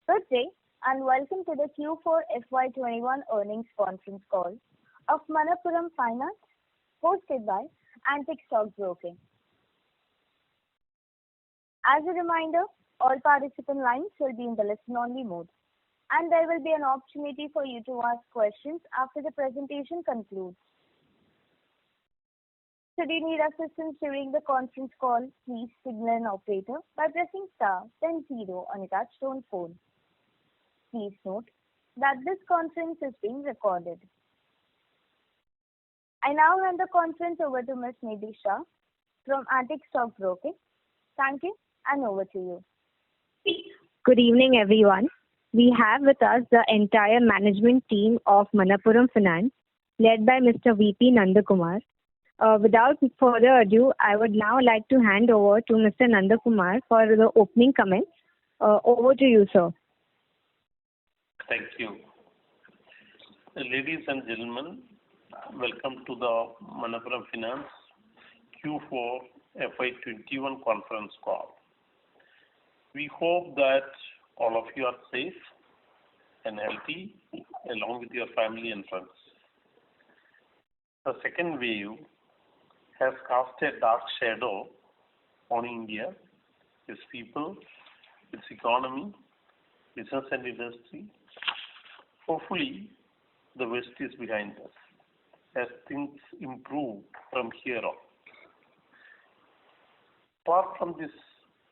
Good day, and welcome to the Q4 FY21 earnings conference call of Manappuram Finance, hosted by Antique Stock Broking. As a reminder, all participant lines will be in the listen-only mode, and there will be an opportunity for you to ask questions after the presentation concludes. Should you need assistance during the conference call, please signal an operator by pressing star then 0 on your touchtone phone. Please note that this conference is being recorded. I now hand the conference over to Ms. Nidhi Shah from Antique Stock Broking. Thank you, and over to you. Good evening, everyone. We have with us the entire management team of Manappuram Finance, led by Mr. V.P. Nandakumar. Without further ado, I would now like to hand over to Mr. Nandakumar for the opening comments. Over to you, sir. Thank you. Ladies and gentlemen, welcome to the Manappuram Finance Q4 FY21 conference call. We hope that all of you are safe and healthy along with your family and friends. The second wave has cast a dark shadow on India, its people, its economy, business and industry. Hopefully, the worst is behind us as things improve from here on. Apart from this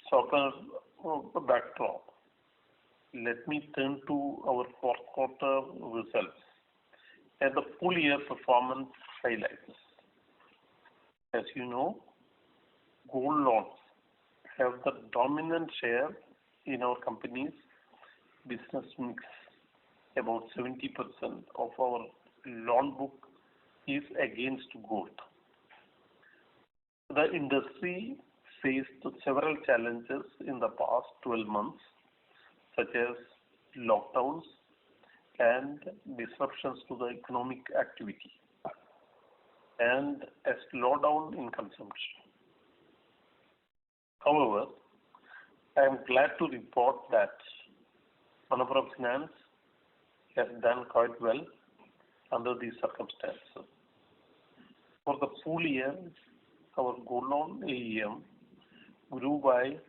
soccer backdrop, let me turn to our fourth quarter results and the full year performance highlights. As you know, gold loans have the dominant share in our company's business mix. About 70% of our loan book is against gold. The industry faced several challenges in the past 12 months, such as lockdowns and disruptions to the economic activity, and a slowdown in consumption. However, I am glad to report that Manappuram Finance has done quite well under these circumstances. For the full year, our gold loan AUM grew by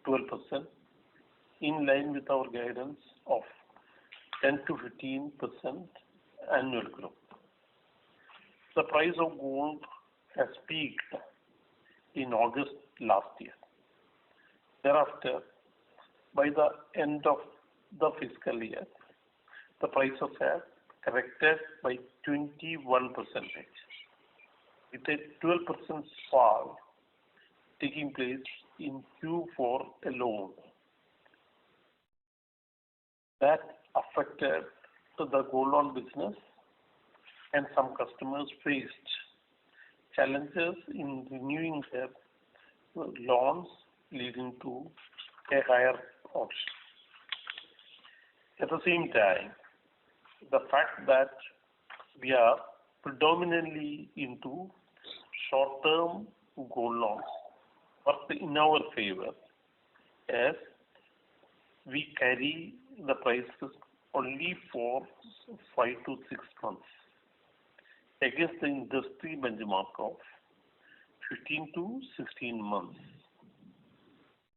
12%, in line with our guidance of 10 to 15% annual growth. The price of gold has peaked in August last year. Thereafter, by the end of the fiscal year, the prices have corrected by 21%, with a 12% fall taking place in Q4 alone. That affected the gold loan business, and some customers faced challenges in renewing their loans, leading to a higher auction. At the same time, the fact that we are predominantly into short-term gold loans works in our favor, as we carry the prices only for 5 to 6 months against the industry benchmark of 15 to 16 months.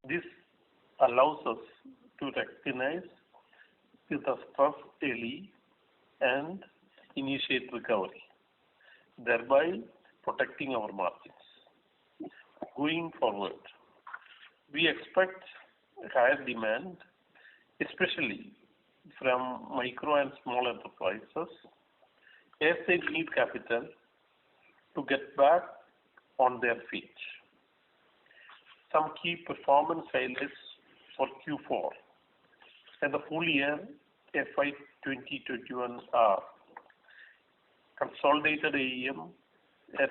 This allows us to recognize the stress early and initiate recovery, thereby protecting our margins. Going forward, we expect higher demand, especially from micro and small enterprises, as they need capital to get back on their feet. Some key performance highlights for Q4 and the full year FY 2021 are: consolidated AUM at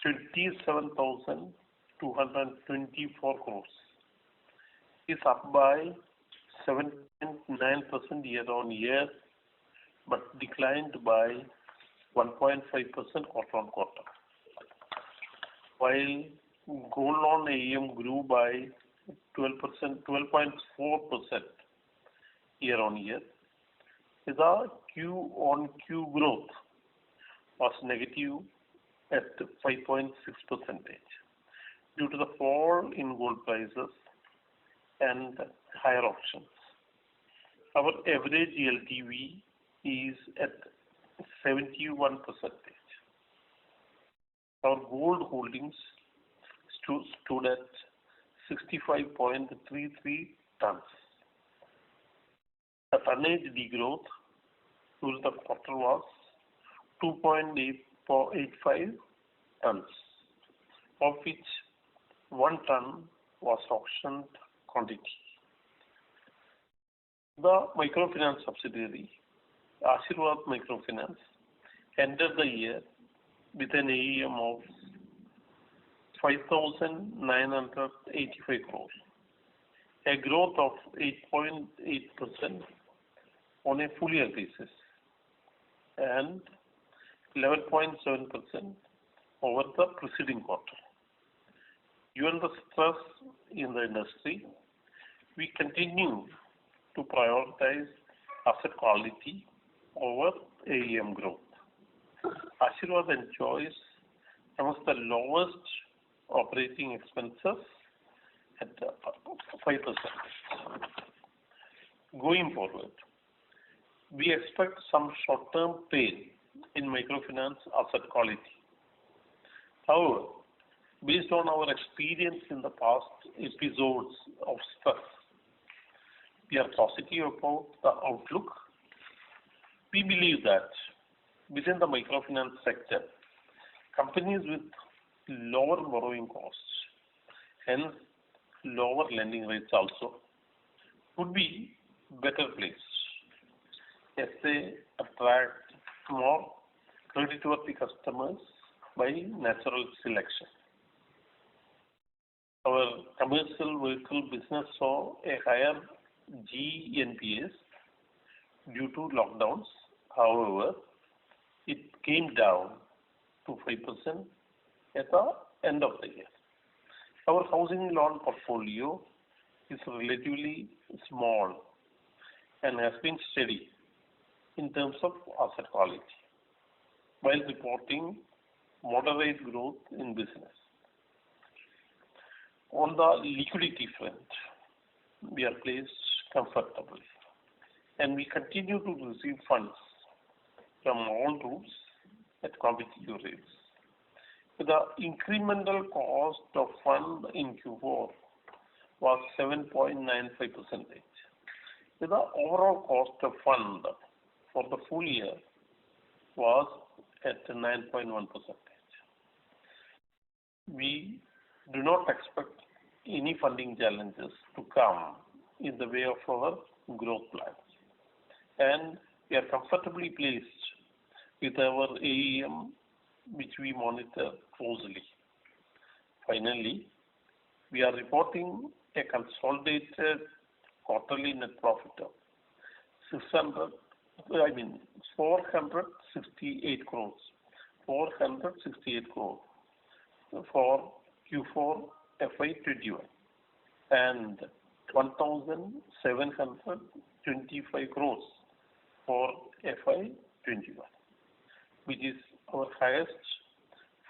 27,224 crores is up by 7.9% year on year, but declined by 1.5% quarter on quarter. While gold loan AUM grew by 12.4% year on year. The Q on Q growth was negative at 5.6% due to the fall in gold prices and higher auctions. Our average LTV is at 71%. Our gold holdings stood at 65.33 tons. The tonnage degrowth during the quarter was 2.85 tons, of which 1 ton was auctioned quantity. The microfinance subsidiary, Ashirwad Microfinance, ended the year with an AUM of 5,985 crores, a growth of 8.8% on a full year basis and 11.7% over the preceding quarter. Given the stress in the industry, we continue to prioritize asset quality over AUM growth. Ashirwad enjoys amongst the lowest operating expenses at 5%. Going forward, we expect some short-term pain in microfinance asset quality. However, based on our experience in the past episodes of stress, we are positive about the outlook. We believe that within the microfinance sector, companies with lower borrowing costs, hence lower lending rates also, would be better placed as they attract more creditworthy customers by natural selection. Our commercial vehicle business saw a higher GNPAs due to lockdowns. However, it came down to 5% at the end of the year. Our housing loan portfolio is relatively small and has been steady in terms of asset quality, while reporting moderate growth in business. On the liquidity front, we are placed comfortably, and we continue to receive funds from all routes at competitive rates. The incremental cost of fund in Q4 was 7.95%. The overall cost of fund for the full year was at 9.1%. We do not expect any funding challenges to come in the way of our growth plans, and we are comfortably placed with our AUM, which we monitor closely. Finally, we are reporting a consolidated quarterly net profit of 468 crores for Q4 FY21 and 1,725 crores for FY21, which is our highest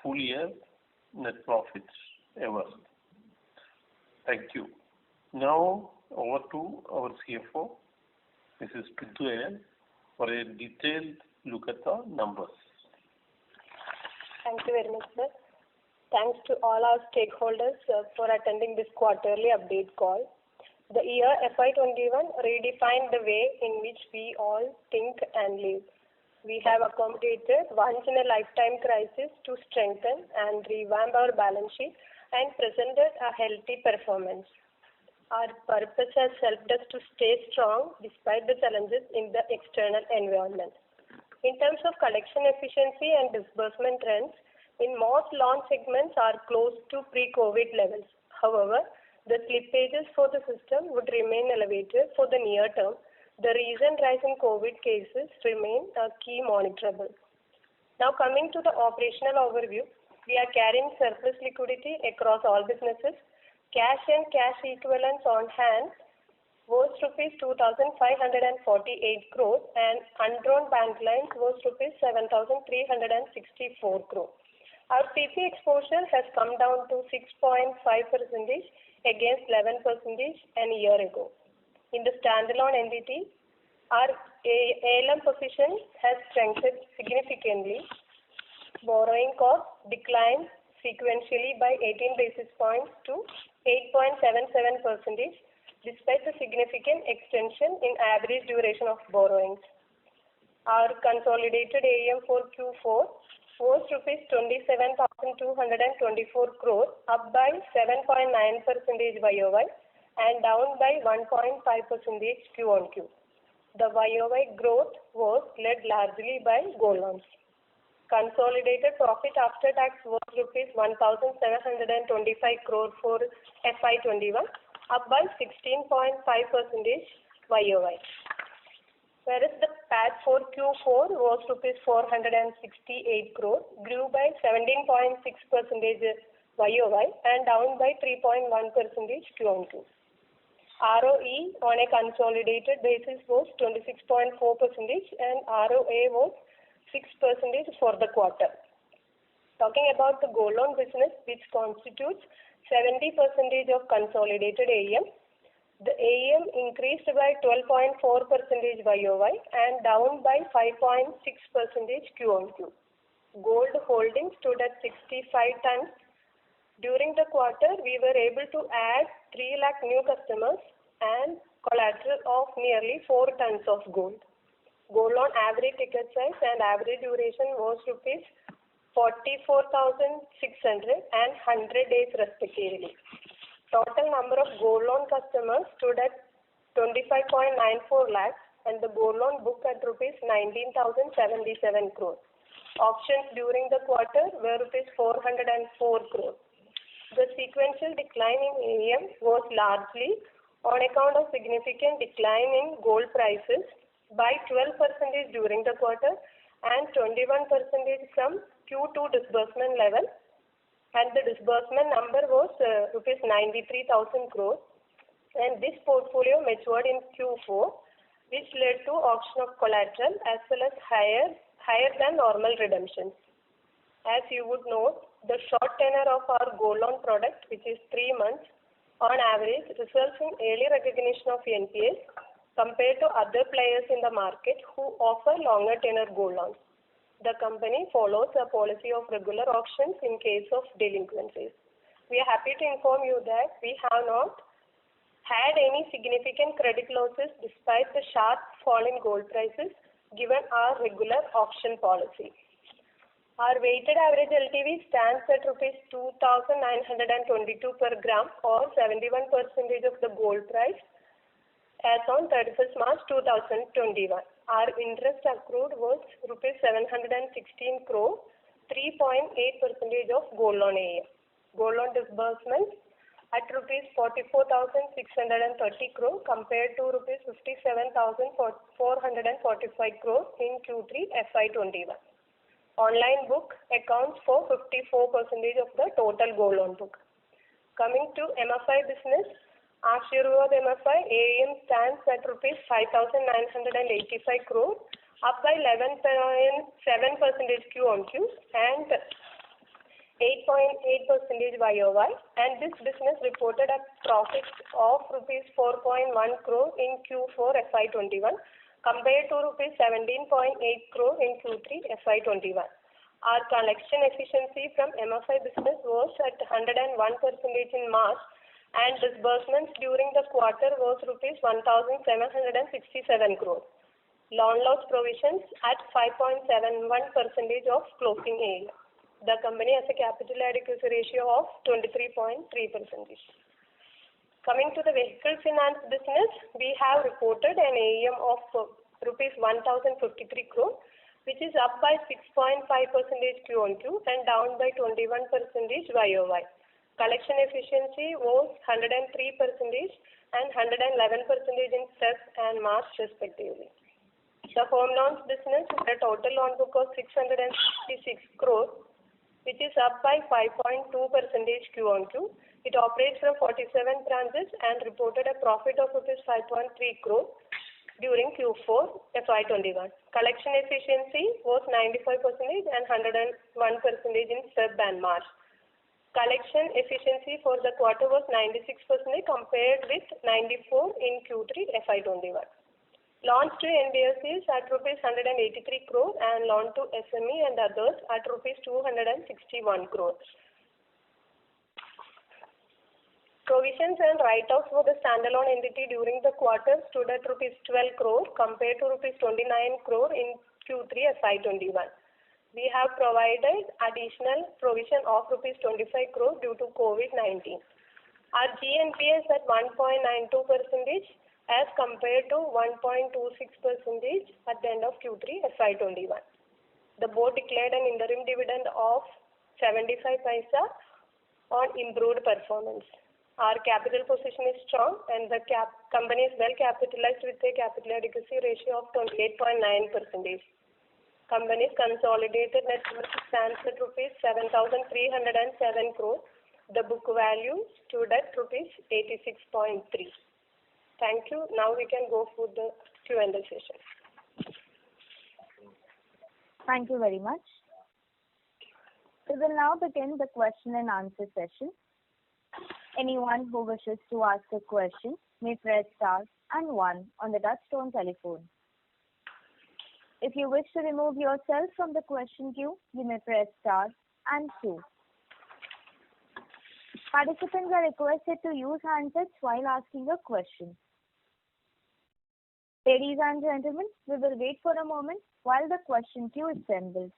full year net profit ever. Thank you. Now over to our CFO, Mrs. Bindu A.L., for a detailed look at the numbers. Thank you very much, sir. Thanks to all our stakeholders for attending this quarterly update call. The year FY21 redefined the way in which we all think and live. We have accommodated once-in-a-lifetime crisis to strengthen and revamp our balance sheet and presented a healthy performance. Our purpose has helped us to stay strong despite the challenges in the external environment. In terms of collection efficiency and disbursement trends, in most loan segments are close to pre-COVID levels. However, the slippages for the system would remain elevated for the near term. The recent rise in COVID cases remain a key monitorable. Now coming to the operational overview, we are carrying surplus liquidity across all businesses. Cash and cash equivalents on hand was rupees 2,548 crore and undrawn bank lines was rupees 7,364 crore. Our CP exposure has come down to 6.5% against 11% a year ago. In the standalone entity, our ALM position has strengthened significantly. Borrowing cost declined sequentially by 18 basis points to 8.77% despite the significant extension in average duration of borrowings. Our consolidated AUM for Q4 was rupees 27,224 crore, up by 7.9% YOY and down by 1.5% Q on Q. The YOY growth was led largely by gold loans. Consolidated profit after tax was rupees 1,725 crore for FY21, up by 16.5% YOY. Whereas the PAT for Q4 was rupees 468 crore, grew by 17.6% YOY and down by 3.1% Q on Q. ROE on a consolidated basis was 26.4% and ROA was 6% for the quarter. Talking about the gold loan business, which constitutes 70% of consolidated AUM, the AUM increased by 12.4% YOY and down by 5.6% Q on Q. Gold holdings stood at 65 tons. During the quarter, we were able to add 3 lakh new customers and collateral of nearly 4 tons of gold. Gold loan average ticket size and average duration was rupees 44,600 and 100 days respectively. Total number of gold loan customers stood at 25.94 lakhs and the gold loan book at rupees 19,077 crore. Auctions during the quarter were rupees 404 crore. The sequential decline in AUM was largely on account of significant decline in gold prices by 12% during the quarter and 21% from Q2 disbursement level, and the disbursement number was rupees 93,000 crore, and this portfolio matured in Q4, which led to auction of collateral as well as higher than normal redemptions. As you would note, the short tenor of our gold loan product, which is 3 months, on average results in early recognition of NPAs compared to other players in the market who offer longer tenor gold loans. The company follows a policy of regular auctions in case of delinquencies. We are happy to inform you that we have not had any significant credit losses despite the sharp fall in gold prices given our regular auction policy. Our weighted average LTV stands at rupees 2,922 per gram or 71% of the gold price as on 31st March 2021. Our interest accrued was rupees 716 crore, 3.8% of gold loan AUM. Gold loan disbursements at rupees 44,630 crore compared to rupees 57,445 crore in Q3 FY21. Online book accounts for 54% of the total gold loan book. Coming to MFI business, Asirvad MFI AUM stands at rupees 5,985 crore, up by 11.7% Q on Q and 8.8% YOY, and this business reported a profit of rupees 4.1 crore in Q4 FY21 compared to rupees 17.8 crore in Q3 FY21. Our collection efficiency from MFI business was at 101% in March, and disbursements during the quarter was rupees 1,767 crore. Loan loss provisions at 5.71% of closing AUM. The company has a capital adequacy ratio of 23.3%. Coming to the vehicle finance business, we have reported an AUM of rupees 1,053 crore, which is up by 6.5% Q on Q and down by 21% YOY. Collection efficiency was 103% and 111% in Feb and March respectively. The home loans business had a total loan book of 666 crore, which is up by 5.2% Q-on-Q. It operates from 47 branches and reported a profit of rupees 5.3 crore during Q4 FY21. Collection efficiency was 95% and 101% in Feb and March. Collection efficiency for the quarter was 96% compared with 94 in Q3 FY21. Loans to NBFCs at rupees 183 crore and loan to SME and others at rupees 261 crore. Provisions and write-offs for the standalone entity during the quarter stood at rupees 12 crore compared to rupees 29 crore in Q3 FY21. We have provided additional provision of rupees 25 crore due to COVID-19. Our GNPA is at 1.92% as compared to 1.26% at the end of Q3 FY21. The board declared an interim dividend of 75 paisa on improved performance. Our capital position is strong and the company is well capitalized with a capital adequacy ratio of 28.9%. Company's consolidated net worth stands at rupees 7,307 crore. The book value stood at rupees 86.3. Thank you. Now we can go for the Q&A session. Thank you very much. We will now begin the question and answer session. Anyone who wishes to ask a question may press star and 1 on the touchtone telephone. If you wish to remove yourself from the question queue, you may press star and 2. Participants are requested to use handsets while asking a question. Ladies and gentlemen, we will wait for a moment while the question queue assembles.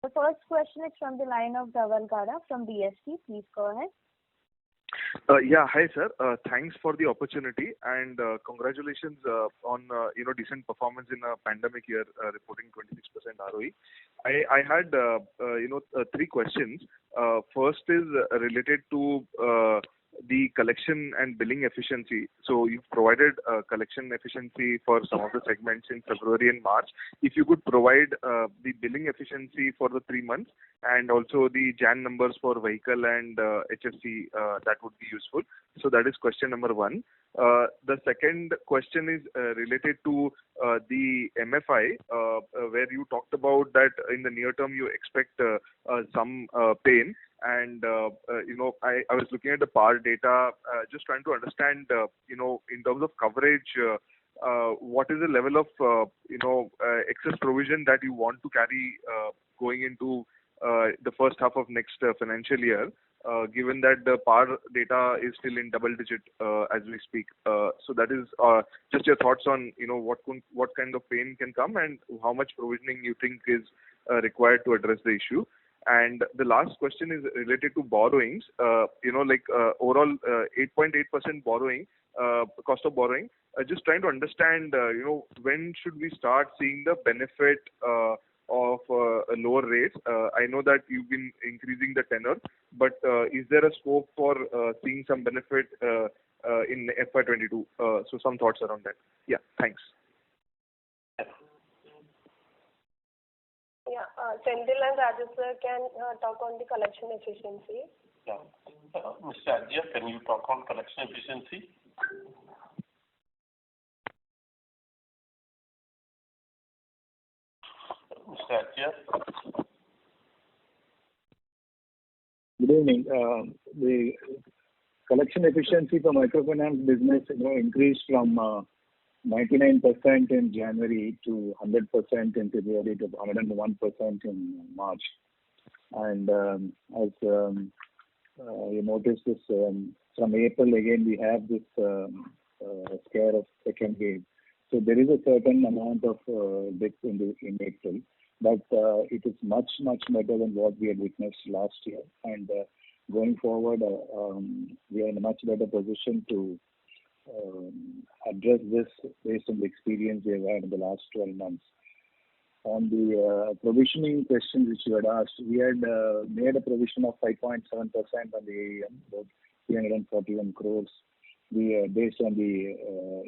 The first question is from the line of Dhaval Gada from DSP. Please go ahead. Yeah, hi sir. Thanks for the opportunity and congratulations on decent performance in a pandemic year, reporting 26% ROE. I had 3 questions. First is related to the collection and billing efficiency. So you've provided collection efficiency for some of the segments in February and March. If you could provide the billing efficiency for the 3 months and also the Jan numbers for vehicle and HFC, that would be useful. So that is question number 1. The second question is related to the MFI, where you talked about that in the near term you expect some pain. And I was looking at the PAR data, just trying to understand, in terms of coverage, what is the level of excess provision that you want to carry going into the first half of next financial year, given that the PAR data is still in double digit as we speak. So that is just your thoughts on what kind of pain can come and how much provisioning you think is required to address the issue. And the last question is related to borrowings. Overall 8.8% borrowing, cost of borrowing. Just trying to understand, when should we start seeing the benefit of lower rates? I know that you've been increasing the tenor, but is there a scope for seeing some benefit in FY22? So some thoughts around that. Yeah, thanks. Yeah, Senthil and Rajesh sir can talk on the collection efficiency. Yeah. Mr. Ajay, can you talk on collection efficiency? Mr. Ajay? Good evening. The collection efficiency for microfinance business increased from 99% in January to 100% in February to 101% in March. And as you notice this, from April again we have this scare of second wave. So there is a certain amount of dip in April, but it is much better than what we had witnessed last year. And going forward, we are in a much better position to address this based on the experience we have had in the last 12 months. On the provisioning question which you had asked, we had made a provision of 5.7% on the AUM, about 341 crores based on the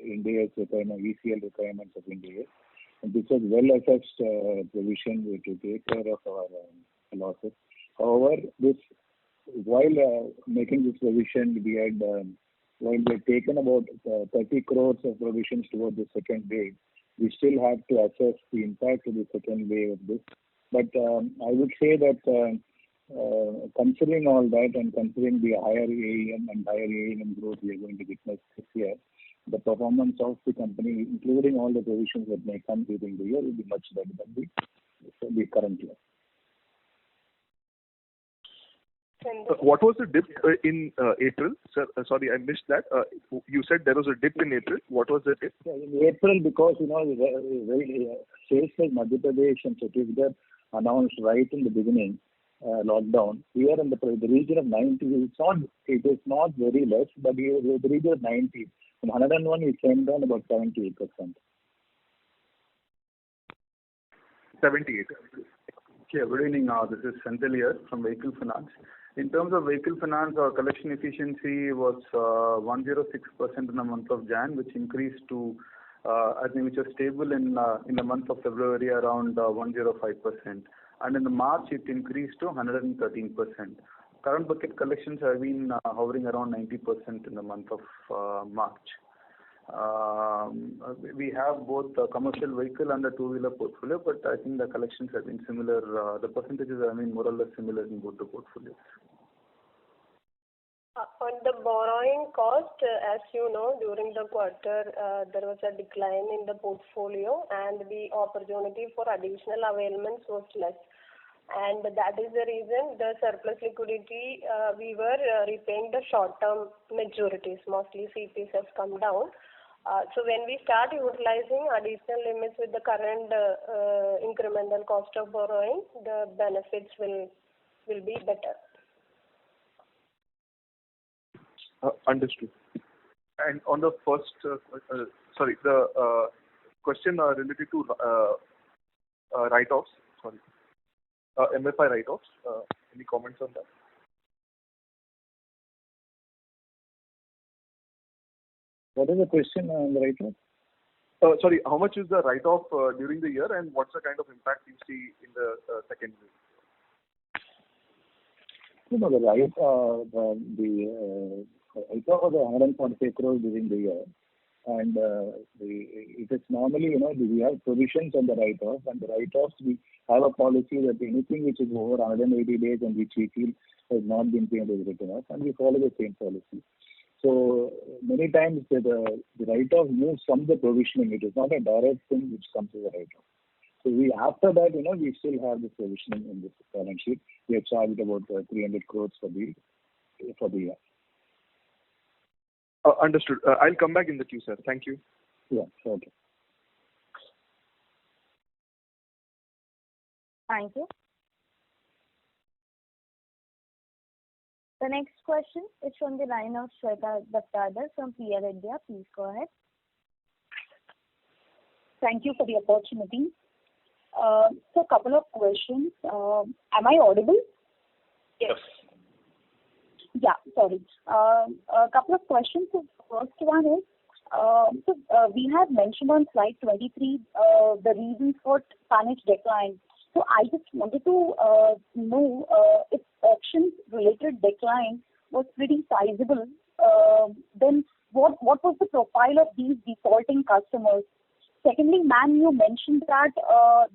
Ind AS requirement, ECL requirements of Ind AS. And this was well-assessed provision to take care of our losses. However, while making this provision, while we had taken about 30 crores of provisions towards the second wave, we still have to assess the impact of the second wave of this. But I would say that considering all that and considering the higher AUM and higher AUM growth we are going to witness this year, the performance of the company, including all the provisions that may come during the year, will be much better than the current year. What was the dip in April? Sir, sorry, I missed that. You said there was a dip in April. What was the dip? Yeah, in April, because states like Madhya Pradesh and Chhattisgarh announced right in the beginning lockdown. Here in the region of 90, it is not very less, but the region of 90. From 101, it came down about 78%. 78. Okay, good evening. This is Senthil here from Vehicle Finance. In terms of Vehicle Finance, our collection efficiency was 106% in the month of Jan, which increased to, I think, which was stable in the month of February around 105%. And in the March, it increased to 113%. Current bucket collections have been hovering around 90% in the month of March. We have both the commercial vehicle and the two-wheeler portfolio, but I think the collections have been similar. The percentages have been more or less similar in both the portfolios. On the borrowing cost, as you know, during the quarter, there was a decline in the portfolio and the opportunity for additional availments was less. And that is the reason the surplus liquidity, we were repaying the short-term maturities. Mostly CPs has come down. So when we start utilizing additional limits with the current incremental cost of borrowing, the benefits will be better. Understood. And on the first, the question related to write-offs, MFI write-offs, any comments on that? What is the question on the write-off? Sorry, how much is the write-off during the year, and what's the kind of impact you see in the second wave? The write-off was 145 crores during the year. And it is normally, we have provisions on the write-off, and the write-offs, we have a policy that anything which is over 180 days and which we feel has not been paid is written off, and we follow the same policy. So many times the write-off moves from the provisioning. It is not a direct thing which comes to the write-off. So after that, we still have the provisioning in this balance sheet. We have charged about 300 crores for the year. Understood. I'll come back in the queue, sir. Thank you. Yeah, okay. Thank you. The next question is from the line of Shweta Daftarkar from PL India. Please go ahead. Thank you for the opportunity. So a couple of questions. Am I audible? Yes. Yeah, sorry. A couple of questions. So first one is, we have mentioned on slide 23 the reasons for tonnage decline. So I just wanted to know if auction-related decline was pretty sizable. Then what was the profile of these defaulting customers? Secondly, ma'am, you mentioned that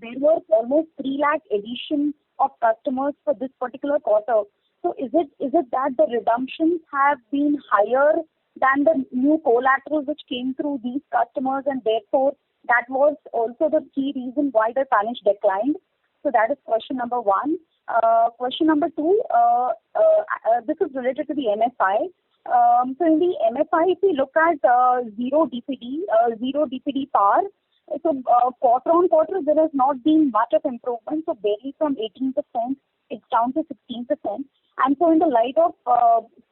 there were almost 3 lakh addition of customers for this particular quarter. So is it that the redemptions have been higher than the new collaterals which came through these customers, and therefore that was also the key reason why the tonnage declined? So that is question number one. Question number two, this is related to the MFI. So in the MFI, if we look at zero DPD par, so quarter on quarter there has not been much of improvement. So barely from 18%, it's down to 16%. And so in the light of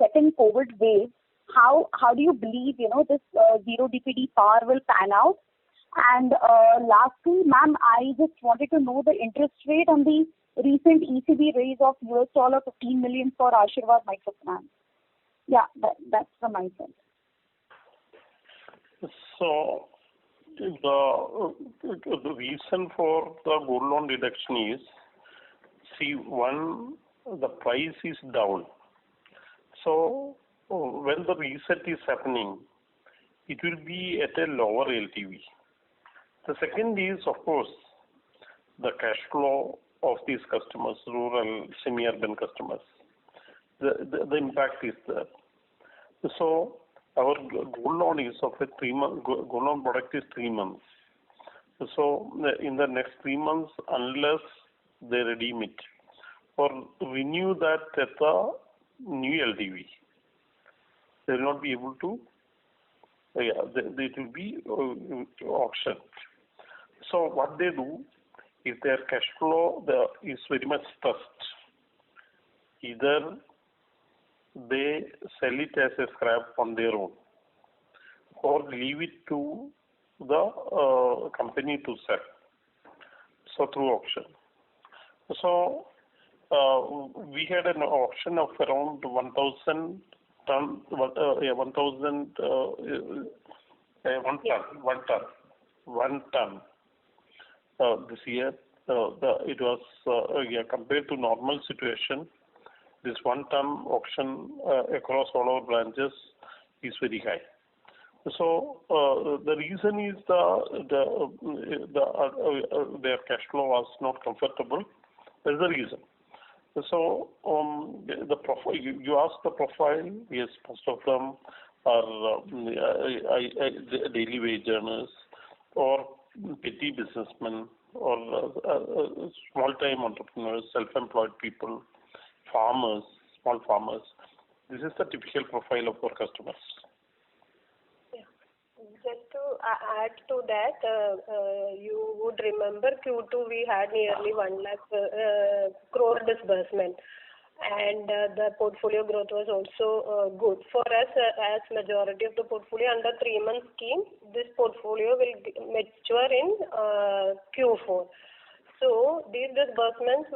second COVID wave, how do you believe this zero DPD par will pan out? And lastly, ma'am, I just wanted to know the interest rate on the recent ECB raise of $15 million for Asirvad Microfinance. Yeah, that's from my side. So the reason for the gold loan reduction is, see, one, the price is down. So when the reset is happening, it will be at a lower LTV. The second is, of course, the cash flow of these customers, rural, semi-urban customers. The impact is there. So our gold loan is of a 3-month, gold loan product is 3 months. So in the next 3 months, unless they redeem it or renew that at the new LTV, they will not be able to, it will be auctioned. So what they do, if their cash flow is very much stressed, either they sell it as a scrap on their own or leave it to the company to sell, so through auction. So we had an auction of around 1,000 ton, 1 ton this year. It was compared to normal situation. This 1 ton auction across all our branches is very high. So the reason is their cash flow was not comfortable. That's the reason. So the profile, you ask the profile. Yes, most of them are daily wage earners or petty businessmen or small-time entrepreneurs, self-employed people, farmers, small farmers. This is the typical profile of our customers. Just to add to that, you would remember Q2 we had nearly 1 lakh crore disbursement, and the portfolio growth was also good. For us, as majority of the portfolio under 3-month scheme, this portfolio will mature in Q4. So these disbursements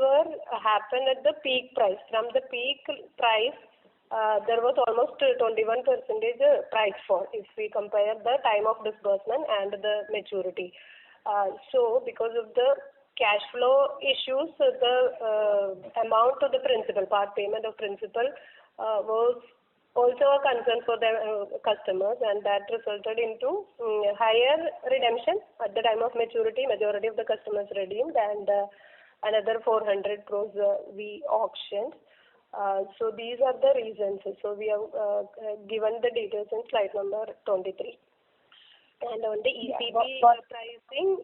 happened at the peak price. From the peak price, there was almost 21% price fall if we compare the time of disbursement and the maturity. So because of the cash flow issues, the amount of the principal, part payment of principal was also a concern for the customers, and that resulted into higher redemption at the time of maturity. Majority of the customers redeemed, and another 400 crores we auctioned. So these are the reasons. So we have given the details in slide number 23. And on the ECB pricing,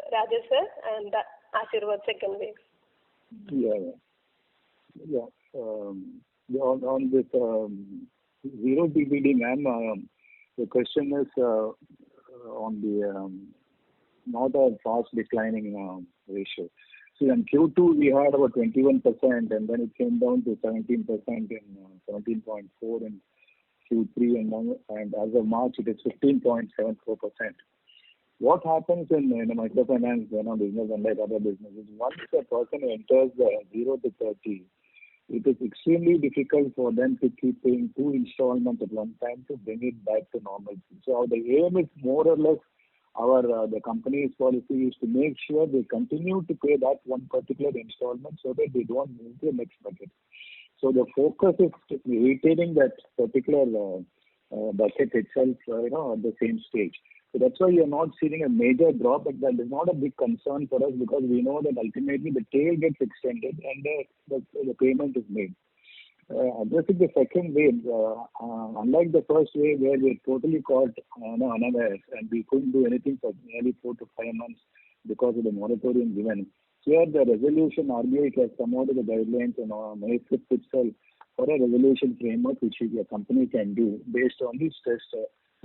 Rajesh sir, and the Ashirvad second wave. On this zero DPD, ma'am, the question is on the not a fast declining ratio. See, in Q2 we had about 21%, and then it came down to 17% in 17.4 in Q3, and as of March it is 15.74%. What happens in a microfinance business, unlike other businesses, once a person enters the 0 to 30, it is extremely difficult for them to keep paying 2 installments at one time to bring it back to normalcy. So the aim is more or less, the company's policy is to make sure they continue to pay that one particular installment so that they don't move to the next bucket. So the focus is retaining that particular bucket itself, at the same stage. So that's why you're not seeing a major drop, but that is not a big concern for us because we know that ultimately the tail gets extended and the payment is made. Addressing the second wave, unlike the first wave where we were totally caught unawares and we couldn't do anything for nearly 4 to 5 months because of the moratorium given, here the resolution RBI has come out with the guidelines and May 5th itself for a resolution framework which a company can do based on these stressed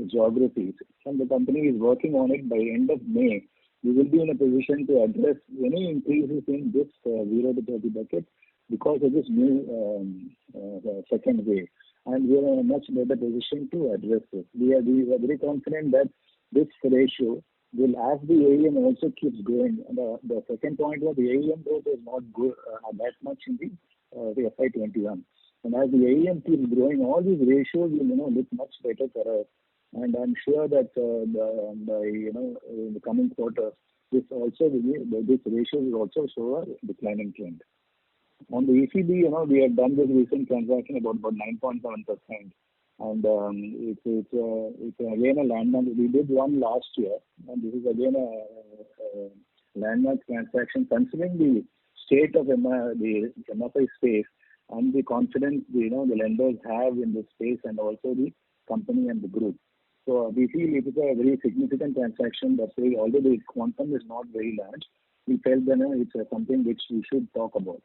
geographies. And the company is working on it. By end of May, we will be in a position to address any increases in this 0 to 30 bucket because of this new second wave. And we are in a much better position to address this. We are very confident that this ratio will, as the AUM also keeps growing. The second point was the AUM growth is not good that much in the FY21. And as the AUM keeps growing, all these ratios will look much better for us. And I'm sure that in the coming quarter, this ratio will also show a declining trend. On the ECB, we have done this recent transaction about 9.7%. And it's again a landmark. We did one last year, and this is again a landmark transaction considering the state of the MFI space and the confidence the lenders have in the space and also the company and the group. So we feel it is a very significant transaction. That's why although the quantum is not very large, we felt that it's something which we should talk about.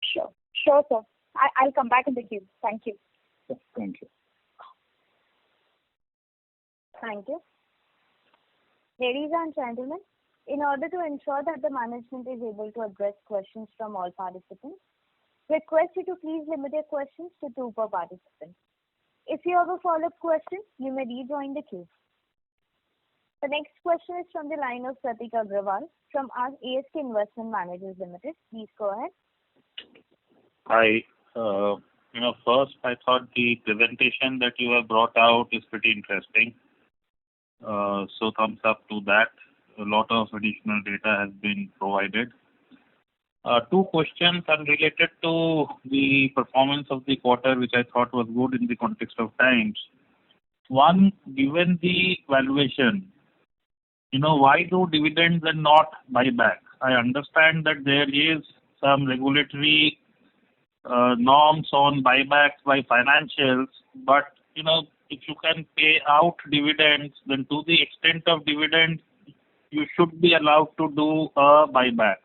Sure, sir. I'll come back in the queue. Thank you. Thank you. Thank you. Ladies and gentlemen, in order to ensure that the management is able to address questions from all participants, request you to please limit your questions to 2 per participant. If you have a follow-up question, you may rejoin the queue. The next question is from the line of Pratik Agrawal from ASK Investment Managers Limited. Please go ahead. Hi. First I thought the presentation that you have brought out is pretty interesting. So thumbs up to that. A lot of additional data has been provided. 2 questions are related to the performance of the quarter, which I thought was good in the context of times. One, given the valuation, why do dividends and not buyback? I understand that there is some regulatory norms on buybacks by financials, but if you can pay out dividends, then to the extent of dividends, you should be allowed to do a buyback.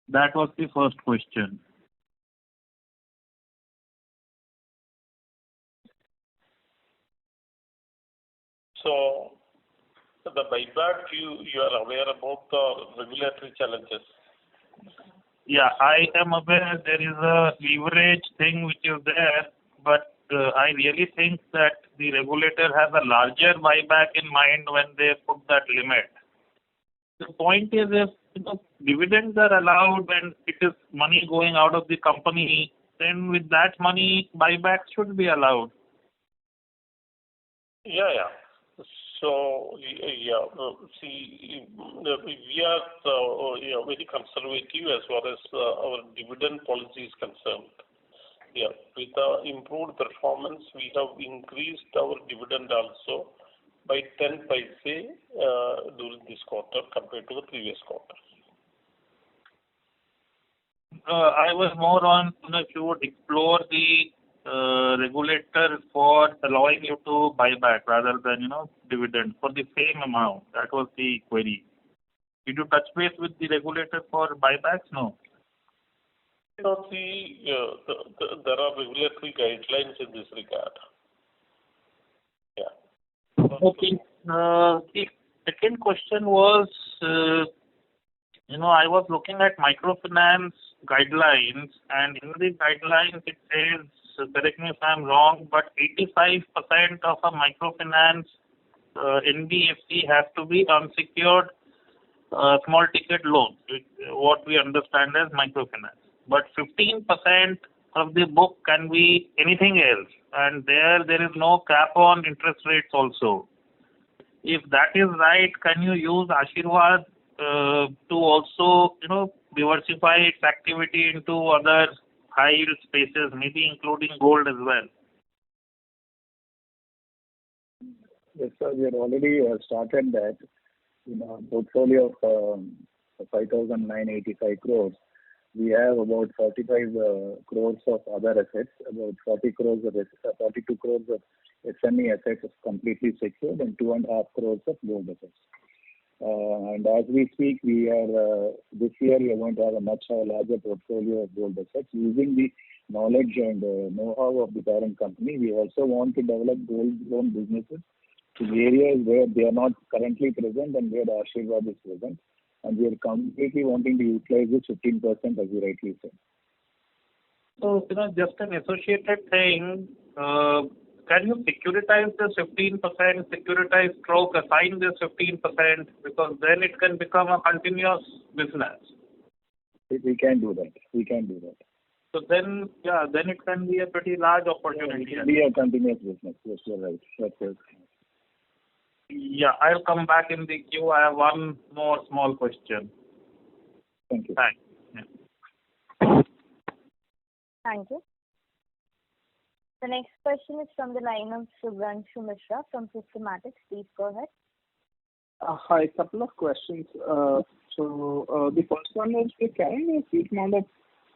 That was the first question. So the buyback, you are aware about the regulatory challenges. Yeah, I am aware there is a leverage thing which is there, but I really think that the regulator has a larger buyback in mind when they put that limit. The point is, if dividends are allowed and it is money going out of the company, then with that money, buybacks should be allowed. Yeah. So, see, we are very conservative as far as our dividend policy is concerned. Yeah, with the improved performance, we have increased our dividend also by 10 paise during this quarter compared to the previous quarter. I was more on if you would explore the regulator for allowing you to buy back rather than dividend for the same amount. That was the query. Did you touch base with the regulator for buybacks? No. There are regulatory guidelines in this regard. Yeah. Okay. The second question was, I was looking at microfinance guidelines, and in the guidelines it says, correct me if I'm wrong, but 85% of a microfinance NBFC has to be unsecured small ticket loan, what we understand as microfinance. But 15% of the book can be anything else, and there is no cap on interest rates also. If that is right, can you use Ashirvad to also diversify its activity into other high yield spaces, maybe including gold as well? Yes, sir, we have already started that in our portfolio of 5,985 crores. We have about 45 crores of other assets, about 42 crores of SME assets completely secured, and 2.5 crores of gold assets. And as we speak, we are this year we are going to have a much larger portfolio of gold assets using the knowledge and know-how of the parent company. We also want to develop gold loan businesses in areas where they are not currently present and where the Ashirvad is present. And we are completely wanting to utilize this 15%, as you rightly said. So, just an associated thing, can you securitize the 15%, securitize stroke, assign this 15%, because then it can become a continuous business? We can do that. So then, then it can be a pretty large opportunity. It will be a continuous business. Yes, you're right. That's it. Yeah, I'll come back in the queue. I have one more small question. Thank you. Thanks. Yeah. Thank you. The next question is from the line of Shubhranshu Mishra from Systematix. Please go ahead. Hi, couple of questions. The first one is we're carrying a huge amount of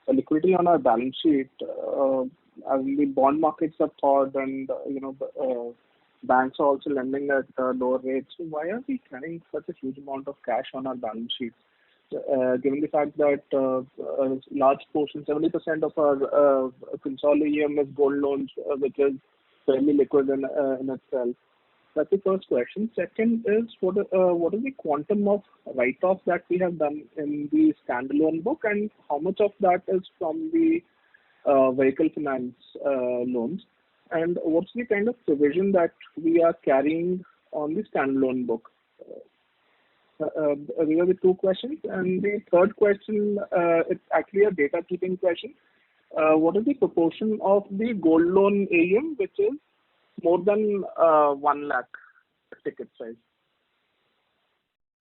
liquidity on our balance sheet. As the bond markets have thawed and banks are also lending at lower rates. So why are we carrying such a huge amount of cash on our balance sheet? Given the fact that a large portion, 70% of our consolidated is gold loans, which is fairly liquid in itself. That's the first question. Second is, what is the quantum of write-off that we have done in the standalone book, and how much of that is from the vehicle finance loans? And what's the kind of provision that we are carrying on the standalone book? These are the two questions. And the third question, it's actually a data keeping question. What is the proportion of the gold loan AUM which is more than 1 lakh ticket size?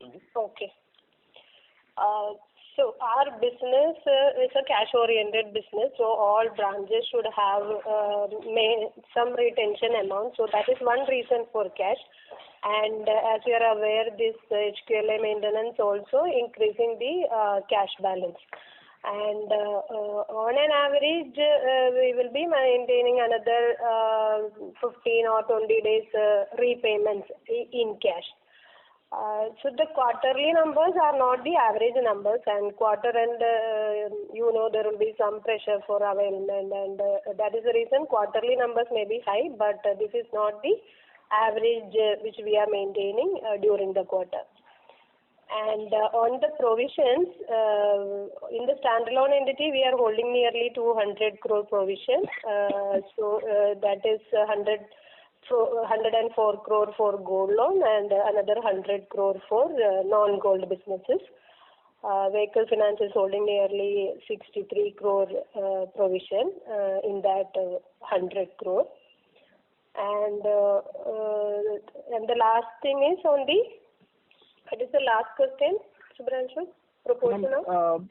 Okay. So our business is a cash-oriented business, so all branches should have some retention amount. So that is one reason for cash. And as you are aware, this HQLA maintenance also increasing the cash balance. And on an average, we will be maintaining another 15 or 20 days repayments in cash. So the quarterly numbers are not the average numbers, and quarter end, there will be some pressure for availment, and that is the reason quarterly numbers may be high, but this is not the average which we are maintaining during the quarter. And on the provisions, in the standalone entity, we are holding nearly 200 crore provisions. So that is 104 crore for gold loan and another 100 crore for non-gold businesses. Vehicle finance is holding nearly 63 crore provision in that 100 crore. And the last thing is on the, what is the last question, Shubhranshu? Proportion of?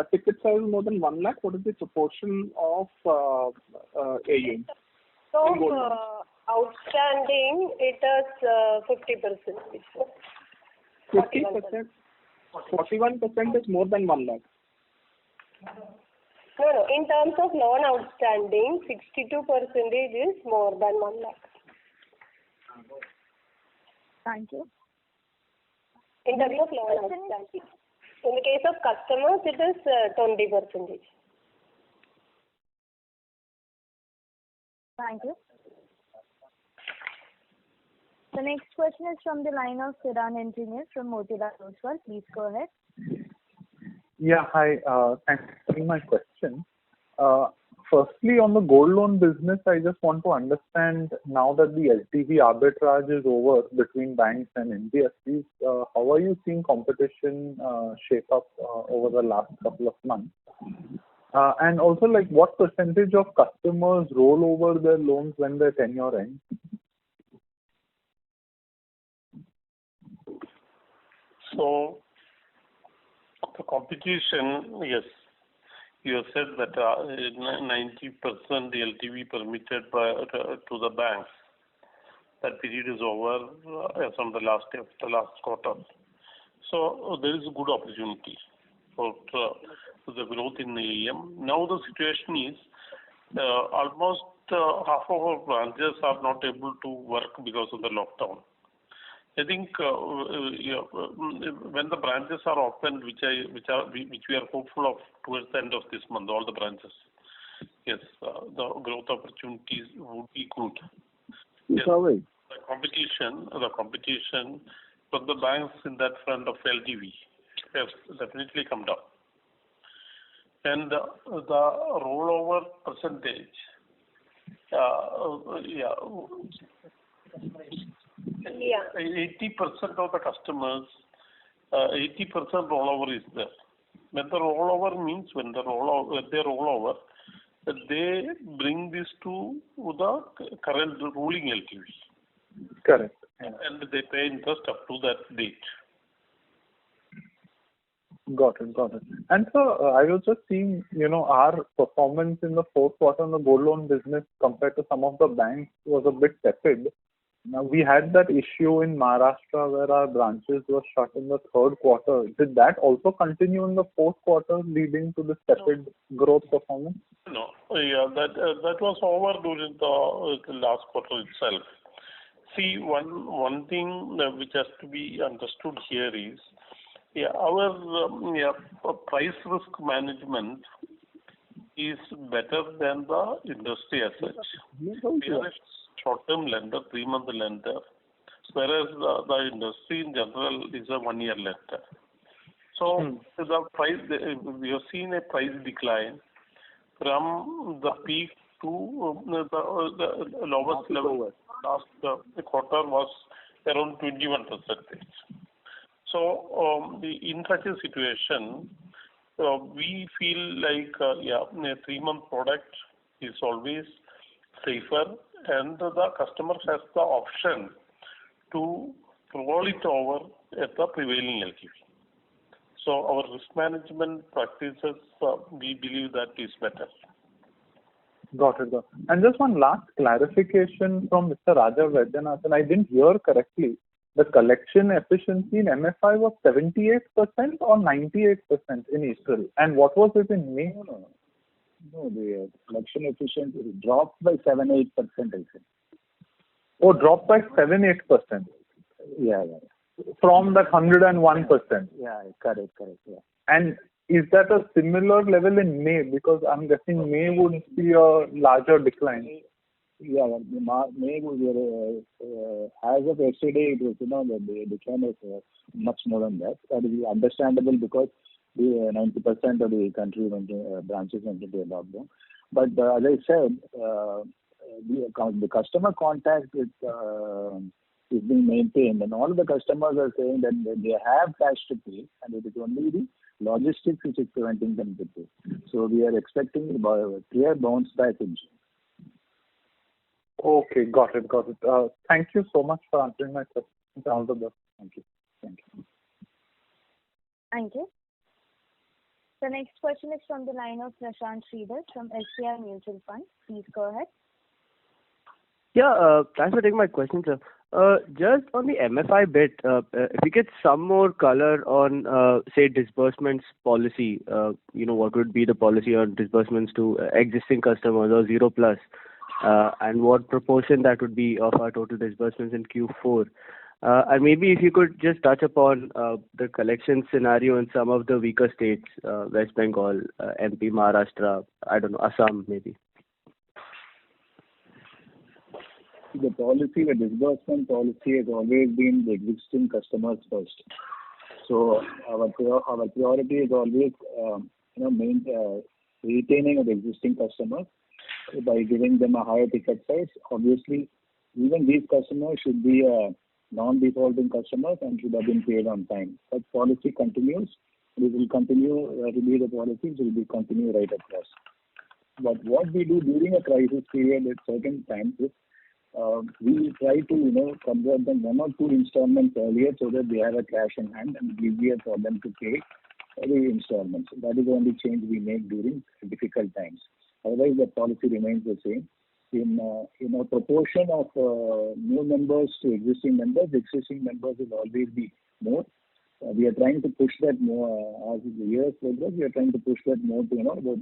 Ticket size more than 1 lakh, what is the proportion of AUM? So, outstanding, it is 50%. 50%? 41% is more than 1 lakh. No. In terms of non-outstanding, 62% is more than 1 lakh. Thank you. In terms of non-outstanding. In the case of customers, it is 20%. Thank you. The next question is from the line of Kiran Engineer from Motilal Oswal. Please go ahead. Yeah, hi. Thanks for taking my question. Firstly, on the gold loan business, I just want to understand now that the LTV arbitrage is over between banks and NBFCs, how are you seeing competition shape up over the last couple of months? And also, what percentage of customers roll over their loans when their tenure ends? So, the competition, yes, you have said that 90% the LTV permitted to the banks. That period is over from the last quarter. So there is a good opportunity for the growth in the AUM. Now the situation is almost half of our branches are not able to work because of the lockdown. I think when the branches are open, which we are hopeful of towards the end of this month, all the branches, yes, the growth opportunities would be good. Yes, the competition from the banks in that front of LTV has definitely come down. And the rollover percentage, 80% of the customers, 80% rollover is there. When the rollover means when they roll over, they bring this to the current ruling LTV. Correct. And they pay interest up to that date. Got it. And so I was just seeing, our performance in the fourth quarter in the gold loan business compared to some of the banks was a bit tepid. Now, we had that issue in Maharashtra where our branches were shut in the third quarter. Did that also continue in the fourth quarter, leading to this tepid growth performance? No, that was over during the last quarter itself. See, one thing which has to be understood here is, our price risk management is better than the industry as such. We are a short-term lender, 3-month lender, whereas the industry in general is a 1-year lender. So the price, we have seen a price decline from the peak to the lowest level. Last quarter was around 21%. So in such a situation, we feel like a 3-month product is always safer, and the customer has the option to roll it over at the prevailing LTV. So our risk management practices, we believe that is better. Got it. And just one last clarification from Mr. Raja Vaidyanathan. I didn't hear correctly. The collection efficiency in MFI was 78% or 98% in April? And what was it in May? No, the collection efficiency dropped by 7-8%, I think. Oh, dropped by 7-8%? Yeah. From that 101%? Yeah, correct, yeah. And is that a similar level in May? Because I'm guessing May would see a larger decline. Yeah, May was as of yesterday, it was, the decline was much more than that. That is understandable because the 90% of the country branches went into a lockdown. But as I said, the customer contact is being maintained, and all the customers are saying that they have cash to pay, and it is only the logistics which is preventing them to pay. So we are expecting a clear bounce back in June. Okay, got it. Thank you so much for answering my questions. All the best. Thank you. Thank you. The next question is from the line of Prashant Sridhar from SBI Mutual Fund. Please go ahead. Yeah, thanks for taking my question, sir. Just on the MFI bit, if you get some more color on, say, disbursements policy, what would be the policy on disbursements to existing customers or 0+, and what proportion that would be of our total disbursements in Q4. And maybe if you could just touch upon the collection scenario in some of the weaker states, West Bengal, MP, Maharashtra, I don't know, Assam maybe. The disbursement policy has always been the existing customers first. So our priority is always, retaining of existing customers by giving them a higher ticket size. Obviously, even these customers should be non-defaulting customers and should have been paid on time. That policy continues. It will continue to be the policy. It will continue right across. But what we do during a crisis period at certain times is we try to convert them 1 or 2 installments earlier so that they have a cash in hand and it's easier for them to pay the installments. That is the only change we make during difficult times. Otherwise, the policy remains the same. In a proportion of new members to existing members will always be more. We are trying to push that more as the years progress. We are trying to push that more to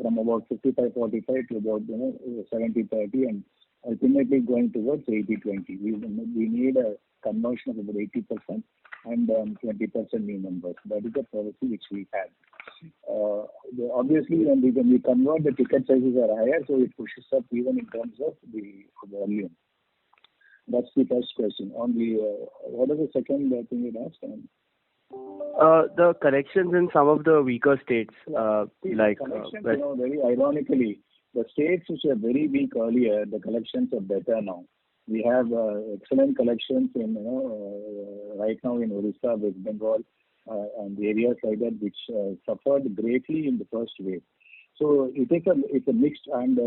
from about 55-45 to about 70-30, and ultimately going towards 80-20. We need a conversion of about 80% and 20% new members. That is the policy which we have. Obviously, when we convert, the ticket sizes are higher, so it pushes up even in terms of the volume. That's the first question. On the what is the second thing you asked? The collections in some of the weaker states, like collections, very ironically, the states which were very weak earlier, the collections are better now. We have excellent collections in right now in Orissa, West Bengal, and the areas like that which suffered greatly in the first wave. So it's a mixed, and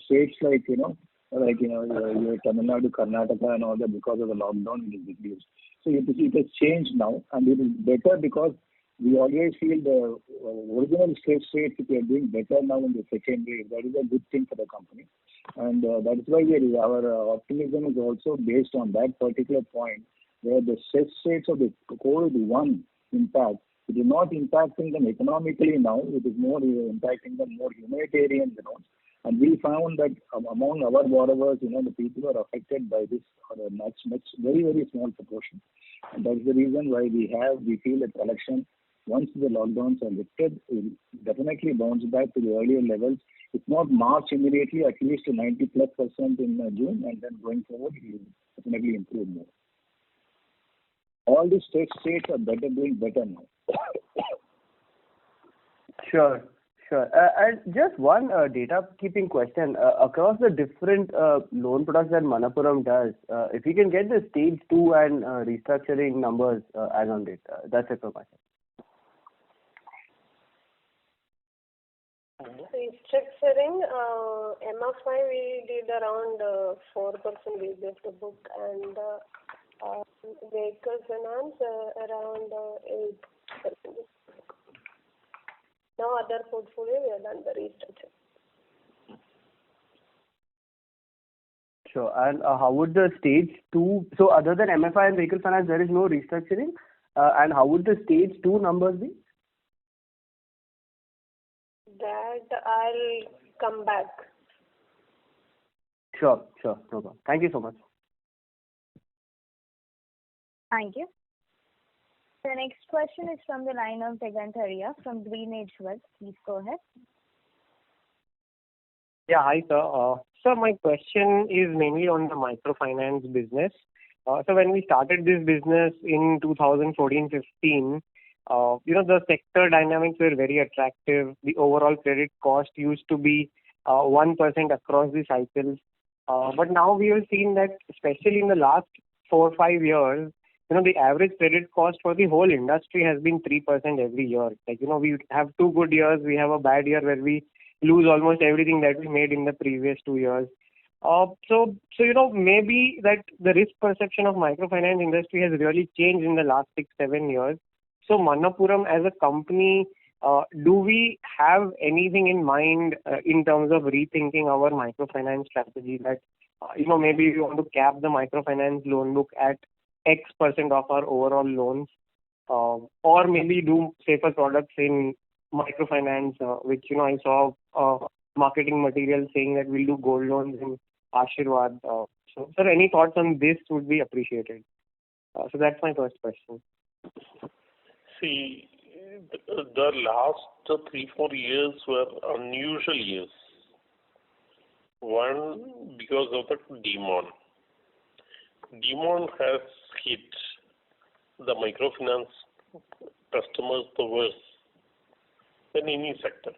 states like your Tamil Nadu, Karnataka, and all that, because of the lockdown, it is reduced. So it has changed now, and it is better because we always feel the original states, if they are doing better now in the second wave, that is a good thing for the company. And that is why our optimism is also based on that particular point, where the states of the COVID-1 impact, it is not impacting them economically now, it is more impacting them more humanitarian grounds. And we found that among our borrowers, the people who are affected by this are a very, very small proportion. And that is the reason why we feel that collection, once the lockdowns are lifted, will definitely bounce back to the earlier levels. If not March immediately, at least to 90+% in June, and then going forward, it will definitely improve more. All the states are doing better now. Sure. And just one data keeping question. Across the different loan products that Manappuram does, if you can get the stage 2 and restructuring numbers as on date, that's it from my side. Restructuring, MFI we did around 4% of the book, and vehicle finance around 8%. Now other portfolio we have done the restructure. Sure. And how would the stage 2, so other than MFI and vehicle finance, there is no restructuring, and how would the stage 2 numbers be? That I'll come back. Sure, no problem. Thank you so much. Thank you. The next question is from the line of Degantaria from GreenEdge Wealth. Please go ahead. Yeah, hi sir. Sir, my question is mainly on the microfinance business. So when we started this business in 2014-15, the sector dynamics were very attractive. The overall credit cost used to be 1% across the cycles. But now we have seen that, especially in the last 4 or 5 years, the average credit cost for the whole industry has been 3% every year. We have 2 good years, we have a bad year where we lose almost everything that we made in the previous 2 years. So maybe that the risk perception of microfinance industry has really changed in the last 6-7 years. So Manappuram as a company, do we have anything in mind in terms of rethinking our microfinance strategy, that maybe we want to cap the microfinance loan book at X% of our overall loans, or maybe do safer products in microfinance, which I saw marketing material saying that we'll do gold loans in Ashirwad. So sir, any thoughts on this would be appreciated. So that's my first question. See, the last 3-4 years were unusual years. One, because of the demon. Demon has hit the microfinance customers the worst than any sector,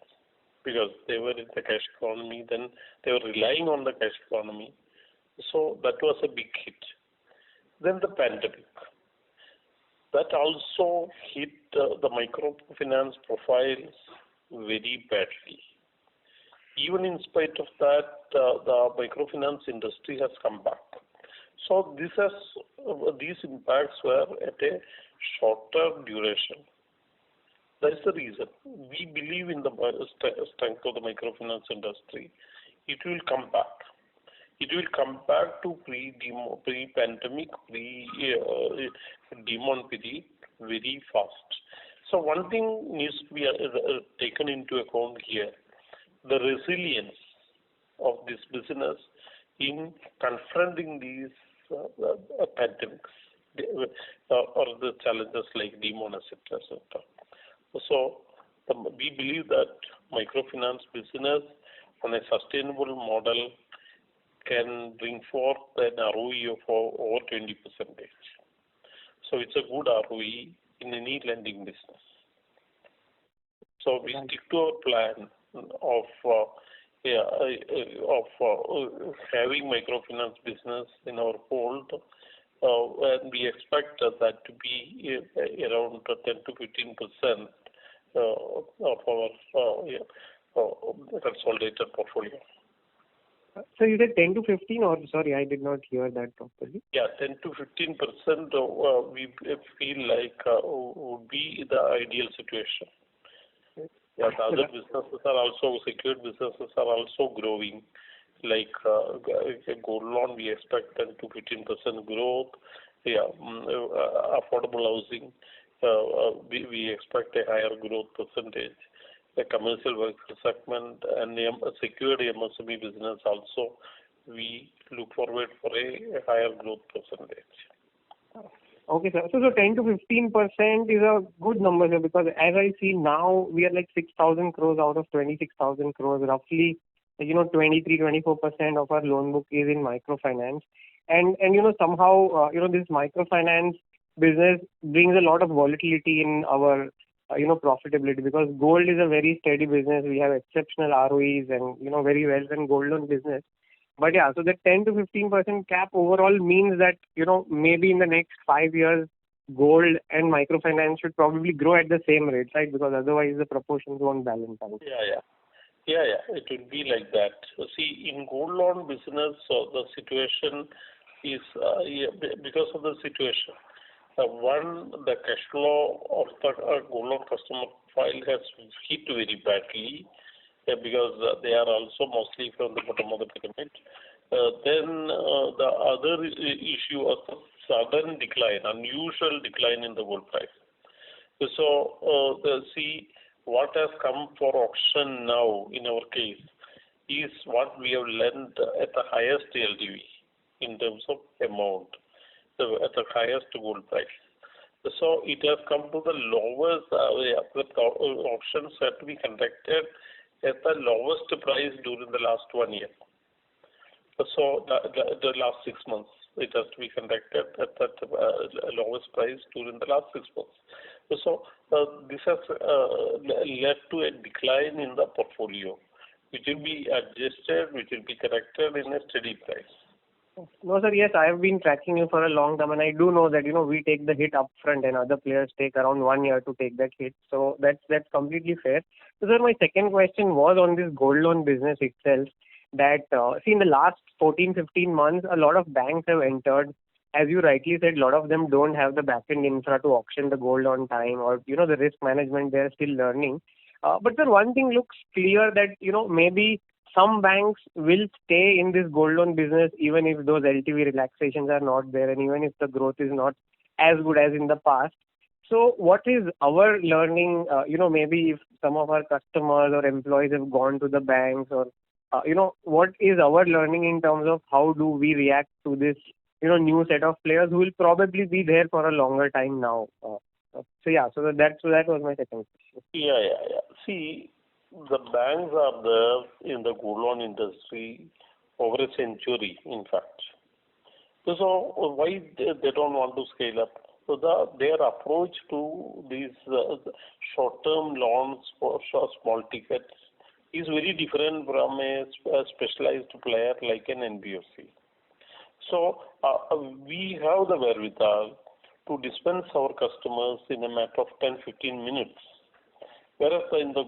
because they were in the cash economy, then they were relying on the cash economy. So that was a big hit. Then the pandemic. That also hit the microfinance profiles very badly. Even in spite of that, the microfinance industry has come back. So these impacts were at a shorter duration. That is the reason. We believe in the strength of the microfinance industry. It will come back. It will come back to pre-pandemic, demon period very fast. So one thing needs to be taken into account here: the resilience of this business in confronting these pandemics or the challenges like demon, etc., etc. So we believe that microfinance business on a sustainable model can bring forth an ROE of over 20%. So it's a good ROE in any lending business. So we stick to our plan of having microfinance business in our fold and we expect that to be around 10 to 15% of our consolidated portfolio. So you said 10 to 15, or sorry, I did not hear that properly. Yeah, 10 to 15% we feel like would be the ideal situation. Yeah, the other businesses are also, secured businesses are also growing. Like gold loan, we expect 10 to 15% growth. Yeah, affordable housing, we expect a higher growth percentage. The commercial vehicle segment and secured MSME business also, we look forward for a higher growth percentage. Okay, sir. So 10 to 15% is a good number, sir, because as I see now, we are like 6,000 crores out of 26,000 crores, roughly, 23-24% of our loan book is in microfinance. And somehow, this microfinance business brings a lot of volatility in our, profitability, because gold is a very steady business. We have exceptional ROEs and, very well run gold loan business. But yeah, so the 10 to 15% cap overall means that, maybe in the next 5 years, gold and microfinance should probably grow at the same rate, right? Because otherwise the proportions won't balance out. Yeah, it will be like that. See, in gold loan business, the situation is because of the situation. One, the cash flow of the gold loan customer file has hit very badly because they are also mostly from the bottom of the pyramid. Then the other issue was the sudden decline, unusual decline in the gold price. So, see, what has come for auction now in our case is what we have lent at the highest LTV in terms of amount, at the highest gold price. So it has come to the lowest, auctions had to be conducted at the lowest price during the last 1 year. So the last 6 months, it has to be conducted at that lowest price during the last 6 months. So this has led to a decline in the portfolio, which will be adjusted, which will be corrected in a steady price. No, sir, yes, I have been tracking you for a long time, and I do know that, we take the hit upfront and other players take around 1 year to take that hit. So that's completely fair. So, sir, my second question was on this gold loan business itself, that, see, in the last 14-15 months, a lot of banks have entered. As you rightly said, a lot of them don't have the back-end infra to auction the gold on time, or, the risk management they are still learning. But, sir, one thing looks clear that, maybe some banks will stay in this gold loan business even if those LTV relaxations are not there, and even if the growth is not as good as in the past. So what is our learning, maybe if some of our customers or employees have gone to the banks, or, what is our learning in terms of how do we react to this, new set of players who will probably be there for a longer time now? So that was my second question. Yeah. See, the banks are there in the gold loan industry over a century, in fact. So why they don't want to scale up? So their approach to these short-term loans for small tickets is very different from a specialized player like an NBFC. So we have the wherewithal to dispense our customers in a matter of 10-15 minutes. Whereas in the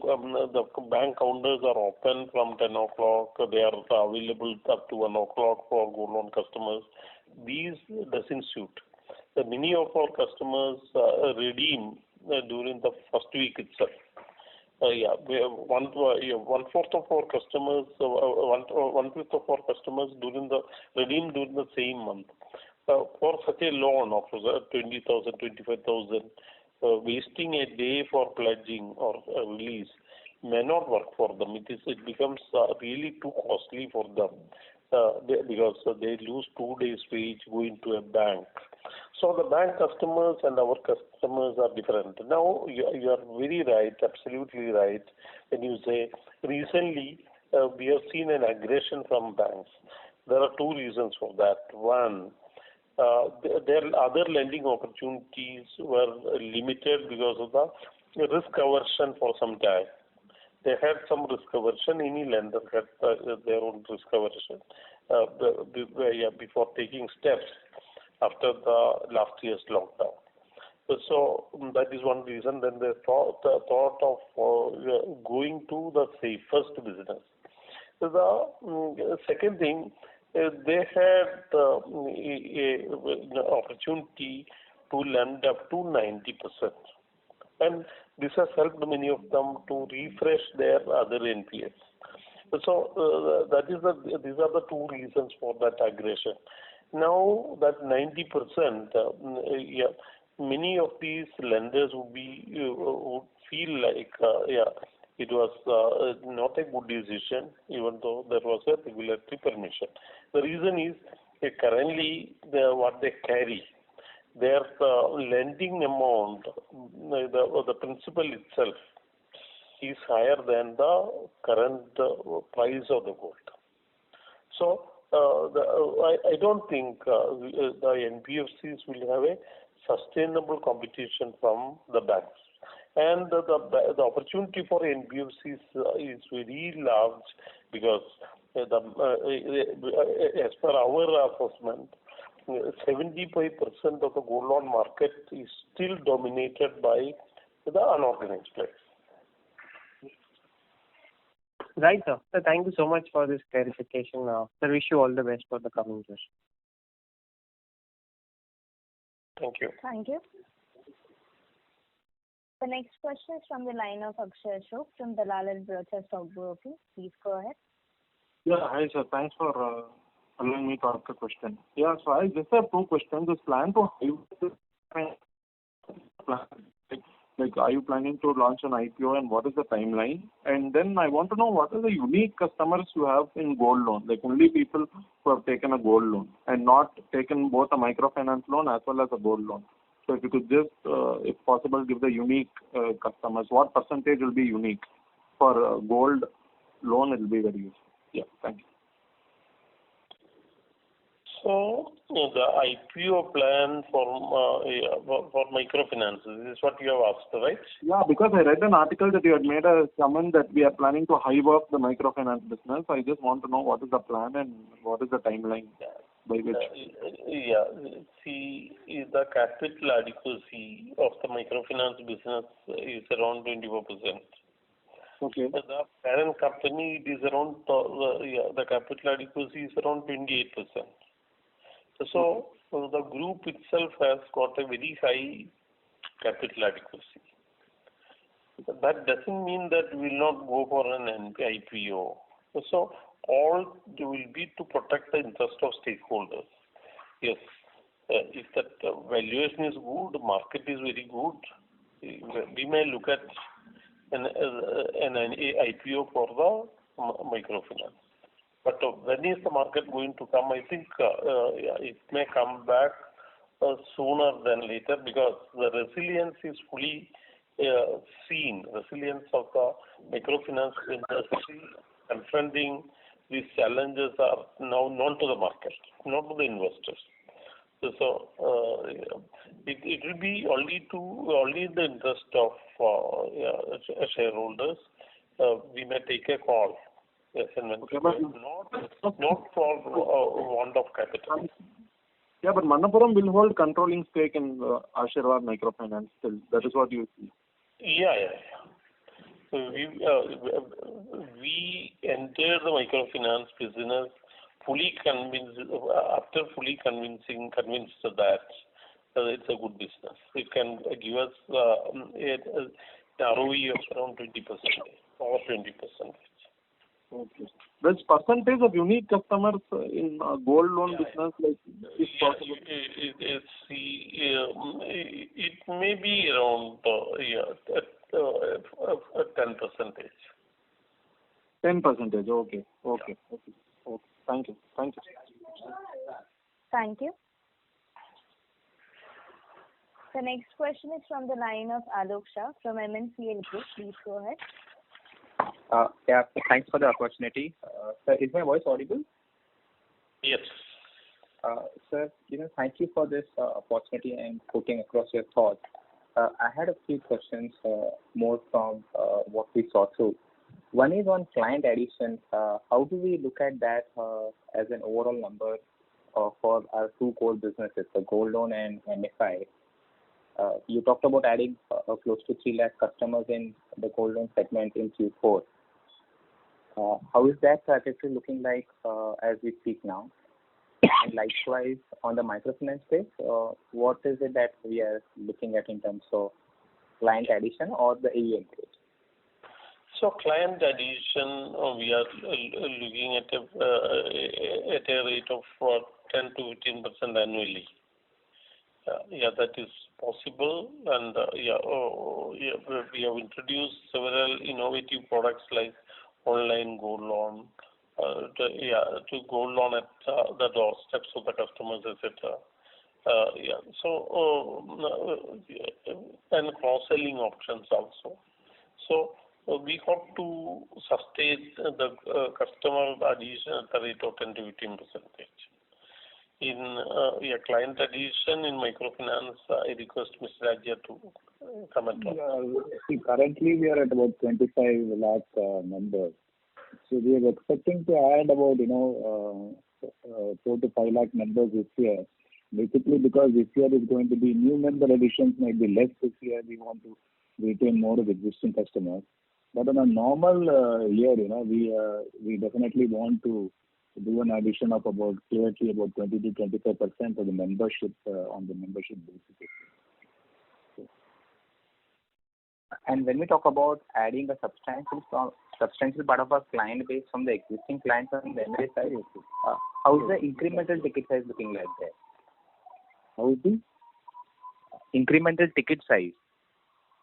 bank counters are open from 10 o'clock, they are available up to 1 o'clock for gold loan customers. These doesn't suit. Many of our customers redeem during the first week itself. One-fourth of our customers, one-fifth of our customers redeem during the same month. For such a loan of 20,000, 25,000, wasting a day for pledging or release may not work for them. It becomes really too costly for them because they lose 2 days' wage going to a bank. So the bank customers and our customers are different. Now you are very right, absolutely right, when you say recently we have seen an aggression from banks. There are 2 reasons for that. One, their other lending opportunities were limited because of the risk aversion for some time. They had some risk aversion. Any lender had their own risk aversion before taking steps. after the last year's lockdown. So that is one reason. Then they thought of going to the safest business. So the second thing, they had an opportunity to lend up to 90%, and this has helped many of them to refresh their other NPS. So these are the two reasons for that aggression. Now that 90%, many of these lenders would feel like it was not a good decision, even though there was a regulatory permission. The reason is currently what they carry, their lending amount, the principal itself is higher than the current price of the gold. So I don't think the NBFCs will have a sustainable competition from the banks. And the opportunity for NBFCs is very large because as per our assessment, 75% of the gold loan market is still dominated by the unorganized players. Right, sir. So thank you so much for this clarification. Sir, wish you all the best for the coming years. Thank you. Thank you. The next question is from the line of Akshay Ashok from Dalal & Broacha Stock Broking. Please go ahead. Yeah, hi sir. Thanks for allowing me to ask a question. Yeah, so I just have two questions. This plan to like, are you planning to launch an IPO and what is the timeline? And then I want to know what are the unique customers you have in gold loan, like only people who have taken a gold loan and not taken both a microfinance loan as well as a gold loan. So if you could just, if possible, give the unique customers, what percentage will be unique? For gold loan, it will be very useful. Yeah, thank you. So the IPO plan for microfinances is what you have asked, right? Yeah, because I read an article that you had made a comment that we are planning to hive off the microfinance business. I just want to know what is the plan and what is the timeline by which. See, the capital adequacy of the microfinance business is around 24%. Okay. The parent company is around the capital adequacy is around 28%. So the group itself has got a very high capital adequacy. That doesn't mean that we will not go for an IPO. So all will be to protect the interest of stakeholders. Yes, if that valuation is good, market is very good, we may look at an IPO for the microfinance. But when is the market going to come? I think it may come back sooner than later because the resilience is fully seen. Resilience of the microfinance industry confronting these challenges are now known to the market, not to the investors. So it will be only in the interest of shareholders. We may take a call. Yes, and not for want of capital. Yeah, but Manappuram will hold controlling stake in Ashirvad Microfinance still. That is what you see. Yeah. So we entered the microfinance business after fully convinced that it's a good business. It can give us an ROE of around 20%, over 20%. Okay. There's percentage of unique customers in gold loan business, like if possible. It may be around 10%. 10%. Okay. Thank you. Thank you. The next question is from the line of Alok Shah from MNCL Group. Please go ahead. Yeah, thanks for the opportunity. Sir, is my voice audible? Yes. Sir, thank you for this opportunity and putting across your thoughts. I had a few questions more from what we saw through. One is on client additions. How do we look at that as an overall number for our two core businesses, the gold loan and MFI. You talked about adding close to 3 lakh customers in the gold loan segment in Q4. How is that trajectory looking like as we speak now? And likewise, on the microfinance space, what is it that we are looking at in terms of client addition or the AUM growth? So client addition, we are looking at a rate of 10 to 15% annually. That is possible, and we have introduced several innovative products like online gold loan, to gold loan at the doorsteps of the customers, etc. And cross-selling options also. So we hope to sustain the customer addition at the rate of 10 to 15%. In client addition in microfinance, I request Mr. Rajya to comment on. See, currently we are at about 25 lakh members. So we are expecting to add about 4 to 5 lakh members this year. Basically, because this year is going to be new member additions might be less this year. We want to retain more of existing customers. But on a normal year, we definitely want to do an addition of about clearly about 20 to 25% of the membership on the membership basis. And when we talk about adding a substantial part of our client base from the existing clients on the MFI side, how is the incremental ticket size looking like there? How is the incremental ticket size?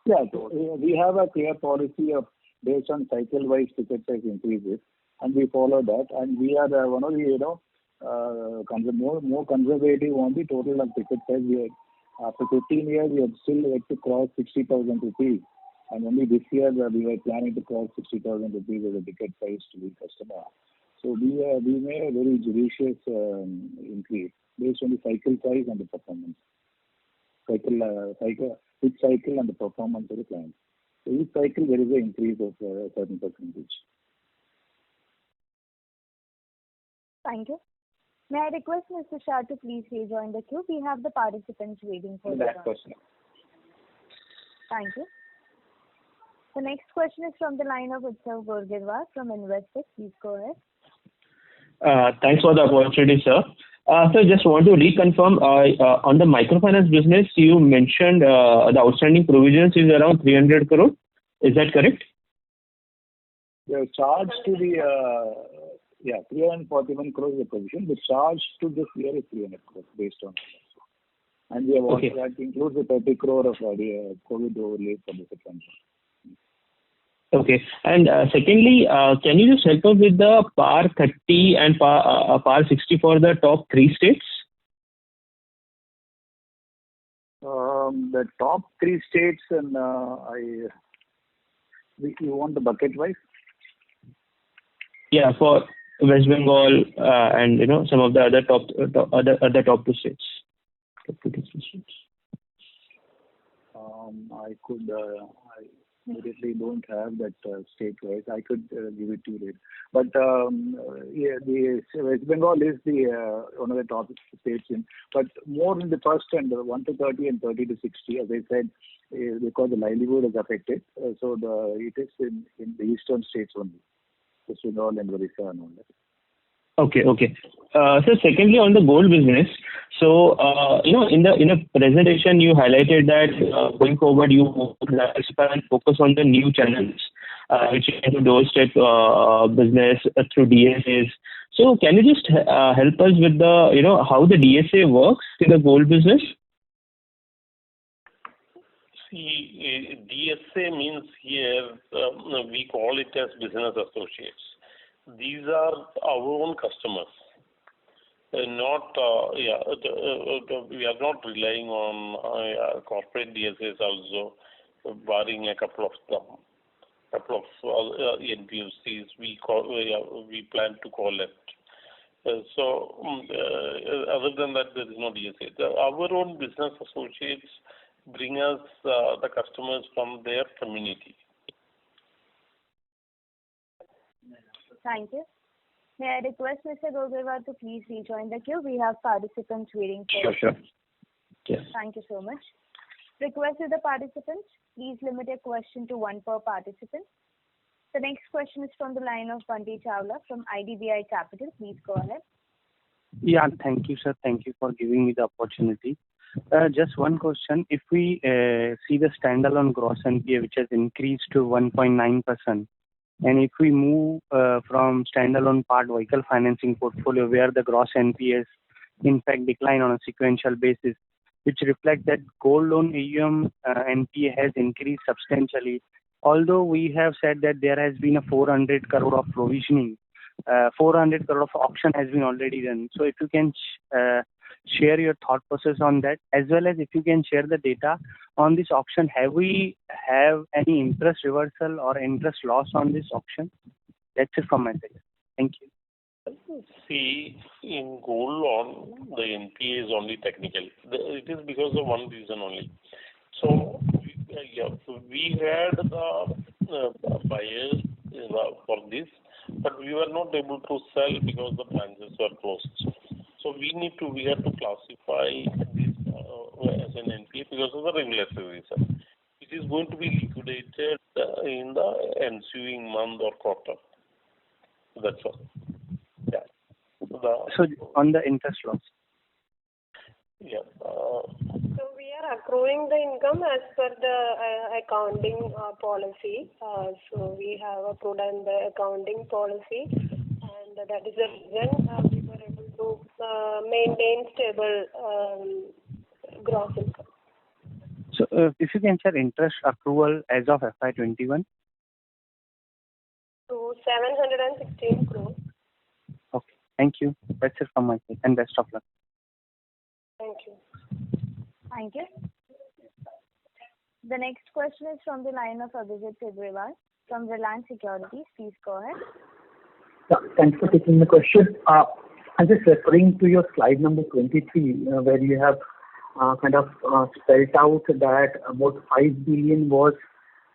Yeah, so we have a clear policy of based on cycle-wise ticket size increases, and we follow that. And we are one of the more conservative on the total of ticket size. After 15 years, we have still yet to cross 60,000 rupees. And only this year we were planning to cross 60,000 rupees as a ticket size to the customer. So we made a very judicious increase based on the cycle size and the performance. Each cycle and the performance of the client. So each cycle there is an increase of a certain percentage. Thank you. May I request Mr. Shah to please rejoin the queue? We have the participants waiting for that question. Thank you. The next question is from the line of Utsav Gorgirwar from Investec. Please go ahead. Thanks for the opportunity, sir. So just want to reconfirm on the microfinance business, you mentioned the outstanding provisions is around 300 crore. Is that correct? The charge to the 341 crore is the provision. The charge to this year is 300 crore based on that. And we have also that includes the 30 crore of the COVID overlay for the second. Okay. And secondly, can you just help us with the PAR 30 and PAR 60 for the top 3 states? The top 3 states, and you want the bucket wise? Yeah, for West Bengal and some of the other top 2 states. Top 2 states. I immediately don't have that state-wise. I could give it to you later. But the West Bengal is the one of the top states but more in the first and 1 to 30 and 30 to 60, as I said, because the livelihood is affected. So it is in the eastern states only, West Bengal and Orissa and all that. Okay. So secondly, on the gold business, so in the presentation you highlighted that going forward you and focus on the new channels, which is into doorstep business through DSAs. So can you just help us with the how the DSA works in the gold business? See, DSA means here we call it as business associates. These are our own customers. We are not relying on corporate DSAs also, barring a couple of them, NBFCs we plan to call it. So other than that, there is no DSA. Our own business associates bring us the customers from their community. Thank you. May I request Mr. Gogirwar to please rejoin the queue? We have participants waiting for Sure. Yes. Thank you so much. Request to the participants, please limit your question to one per participant. The next question is from the line of Bunty Chawla from IDBI Capital. Please go ahead. Yeah, thank you, sir. Thank you for giving me the opportunity. Just one question. If we see the standalone gross NPA, which has increased to 1.9%, and if we move from standalone part vehicle financing portfolio, where the gross NPAs in fact decline on a sequential basis, which reflect that gold loan AUM NPA has increased substantially. Although we have said that there has been a 400 crore of provisioning, 400 crore of auction has been already done. So if you can share your thought process on that, as well as if you can share the data on this auction, have we have any interest reversal or interest loss on this auction? That's it from my side. Thank you. See, in gold loan, the NPA is only technical. It is because of one reason only. So, we had the buyers for this, but we were not able to sell because the branches were closed. So we have to classify this as an NPA because of the regulatory reason. It is going to be liquidated in the ensuing month or quarter. That's all. Yeah. So on the interest loss. Yeah. So we are accruing the income as per the accounting policy. So we have accrued on the accounting policy, and that is the reason we were able to maintain stable gross income. So if you can share interest accrual as of FY21. So 716 crores. Okay. Thank you. That's it from my side, and best of luck. Thank you. Thank you. The next question is from the line of Abhijit Tibrewal from Reliance Securities. Please go ahead. Yeah, thanks for taking the question. I'm just referring to your slide number 23, where you have kind of spelled out that about 5 billion was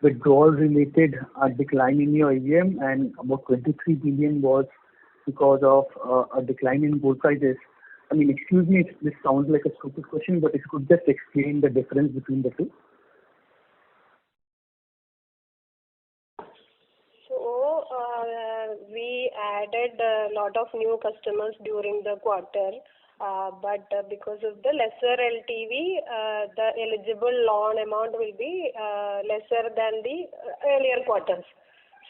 withdrawal-related decline in your AUM, and about 23 billion was because of a decline in gold prices. I mean, excuse me if this sounds like a stupid question, but if you could just explain the difference between the two. So, we added a lot of new customers during the quarter, but because of the lesser LTV, the eligible loan amount will be lesser than the earlier quarters.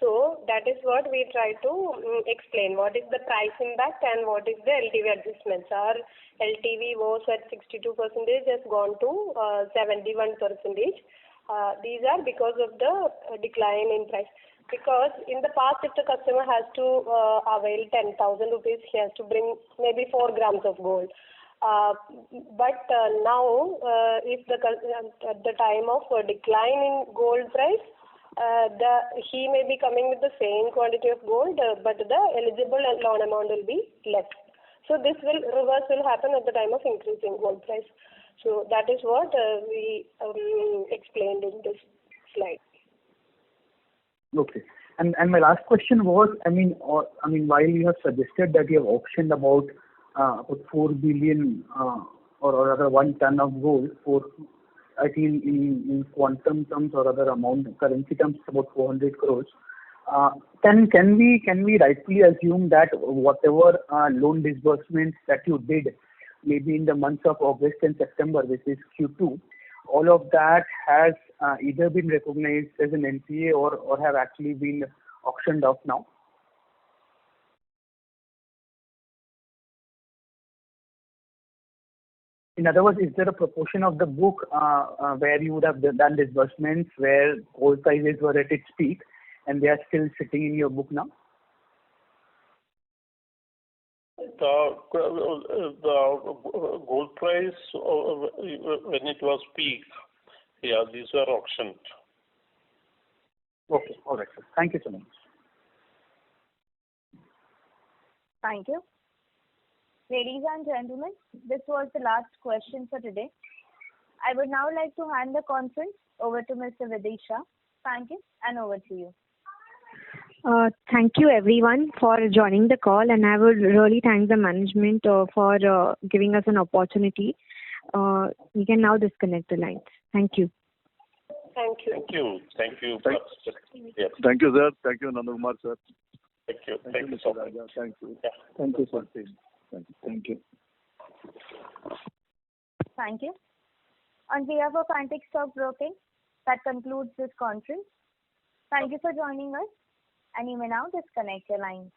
So that is what we try to explain. What is the price impact and what is the LTV adjustments? Our LTV was at 62%, has gone to 71%. These are because of the decline in price. Because in the past, if the customer has to avail 10,000 rupees, he has to bring maybe 4 grams of gold. But now, if at the time of decline in gold price, he may be coming with the same quantity of gold, but the eligible loan amount will be less. So this reverse will happen at the time of increasing gold price. So that is what we explained in this slide. Okay. And my last question was, I mean, while you have suggested that you have auctioned about 4 billion or rather 1 ton of gold for, I think in quantum terms or other amount, currency terms, about 400 crores. Can we rightfully assume that whatever loan disbursements that you did, maybe in the months of August and September, which is Q2, all of that has either been recognized as an NPA or have actually been auctioned off now? In other words, is there a proportion of the book where you would have done disbursements where gold prices were at its peak and they are still sitting in your book now? The gold price, when it was peak, yeah, these were auctioned. Okay, all right, sir. Thank you so much. Thank you. Ladies and gentlemen, this was the last question for today. I would now like to hand the conference over to Mr. Vidisha. Thank you, and over to you. Thank you everyone for joining the call, and I would really thank the management for giving us an opportunity. We can now disconnect the lines. Thank you. Thank you. Thank you. Thank you. Yes. Thank you, sir. Thank you, Nandakumar, sir. Thank you. Thank Thank you, you so Mr. much. Raja. Thank you. Yeah. Thank you, sir. Thank you. Thank you. On behalf of Antique Stock Broking, that concludes this conference. Thank you for joining us, and you may now disconnect your lines.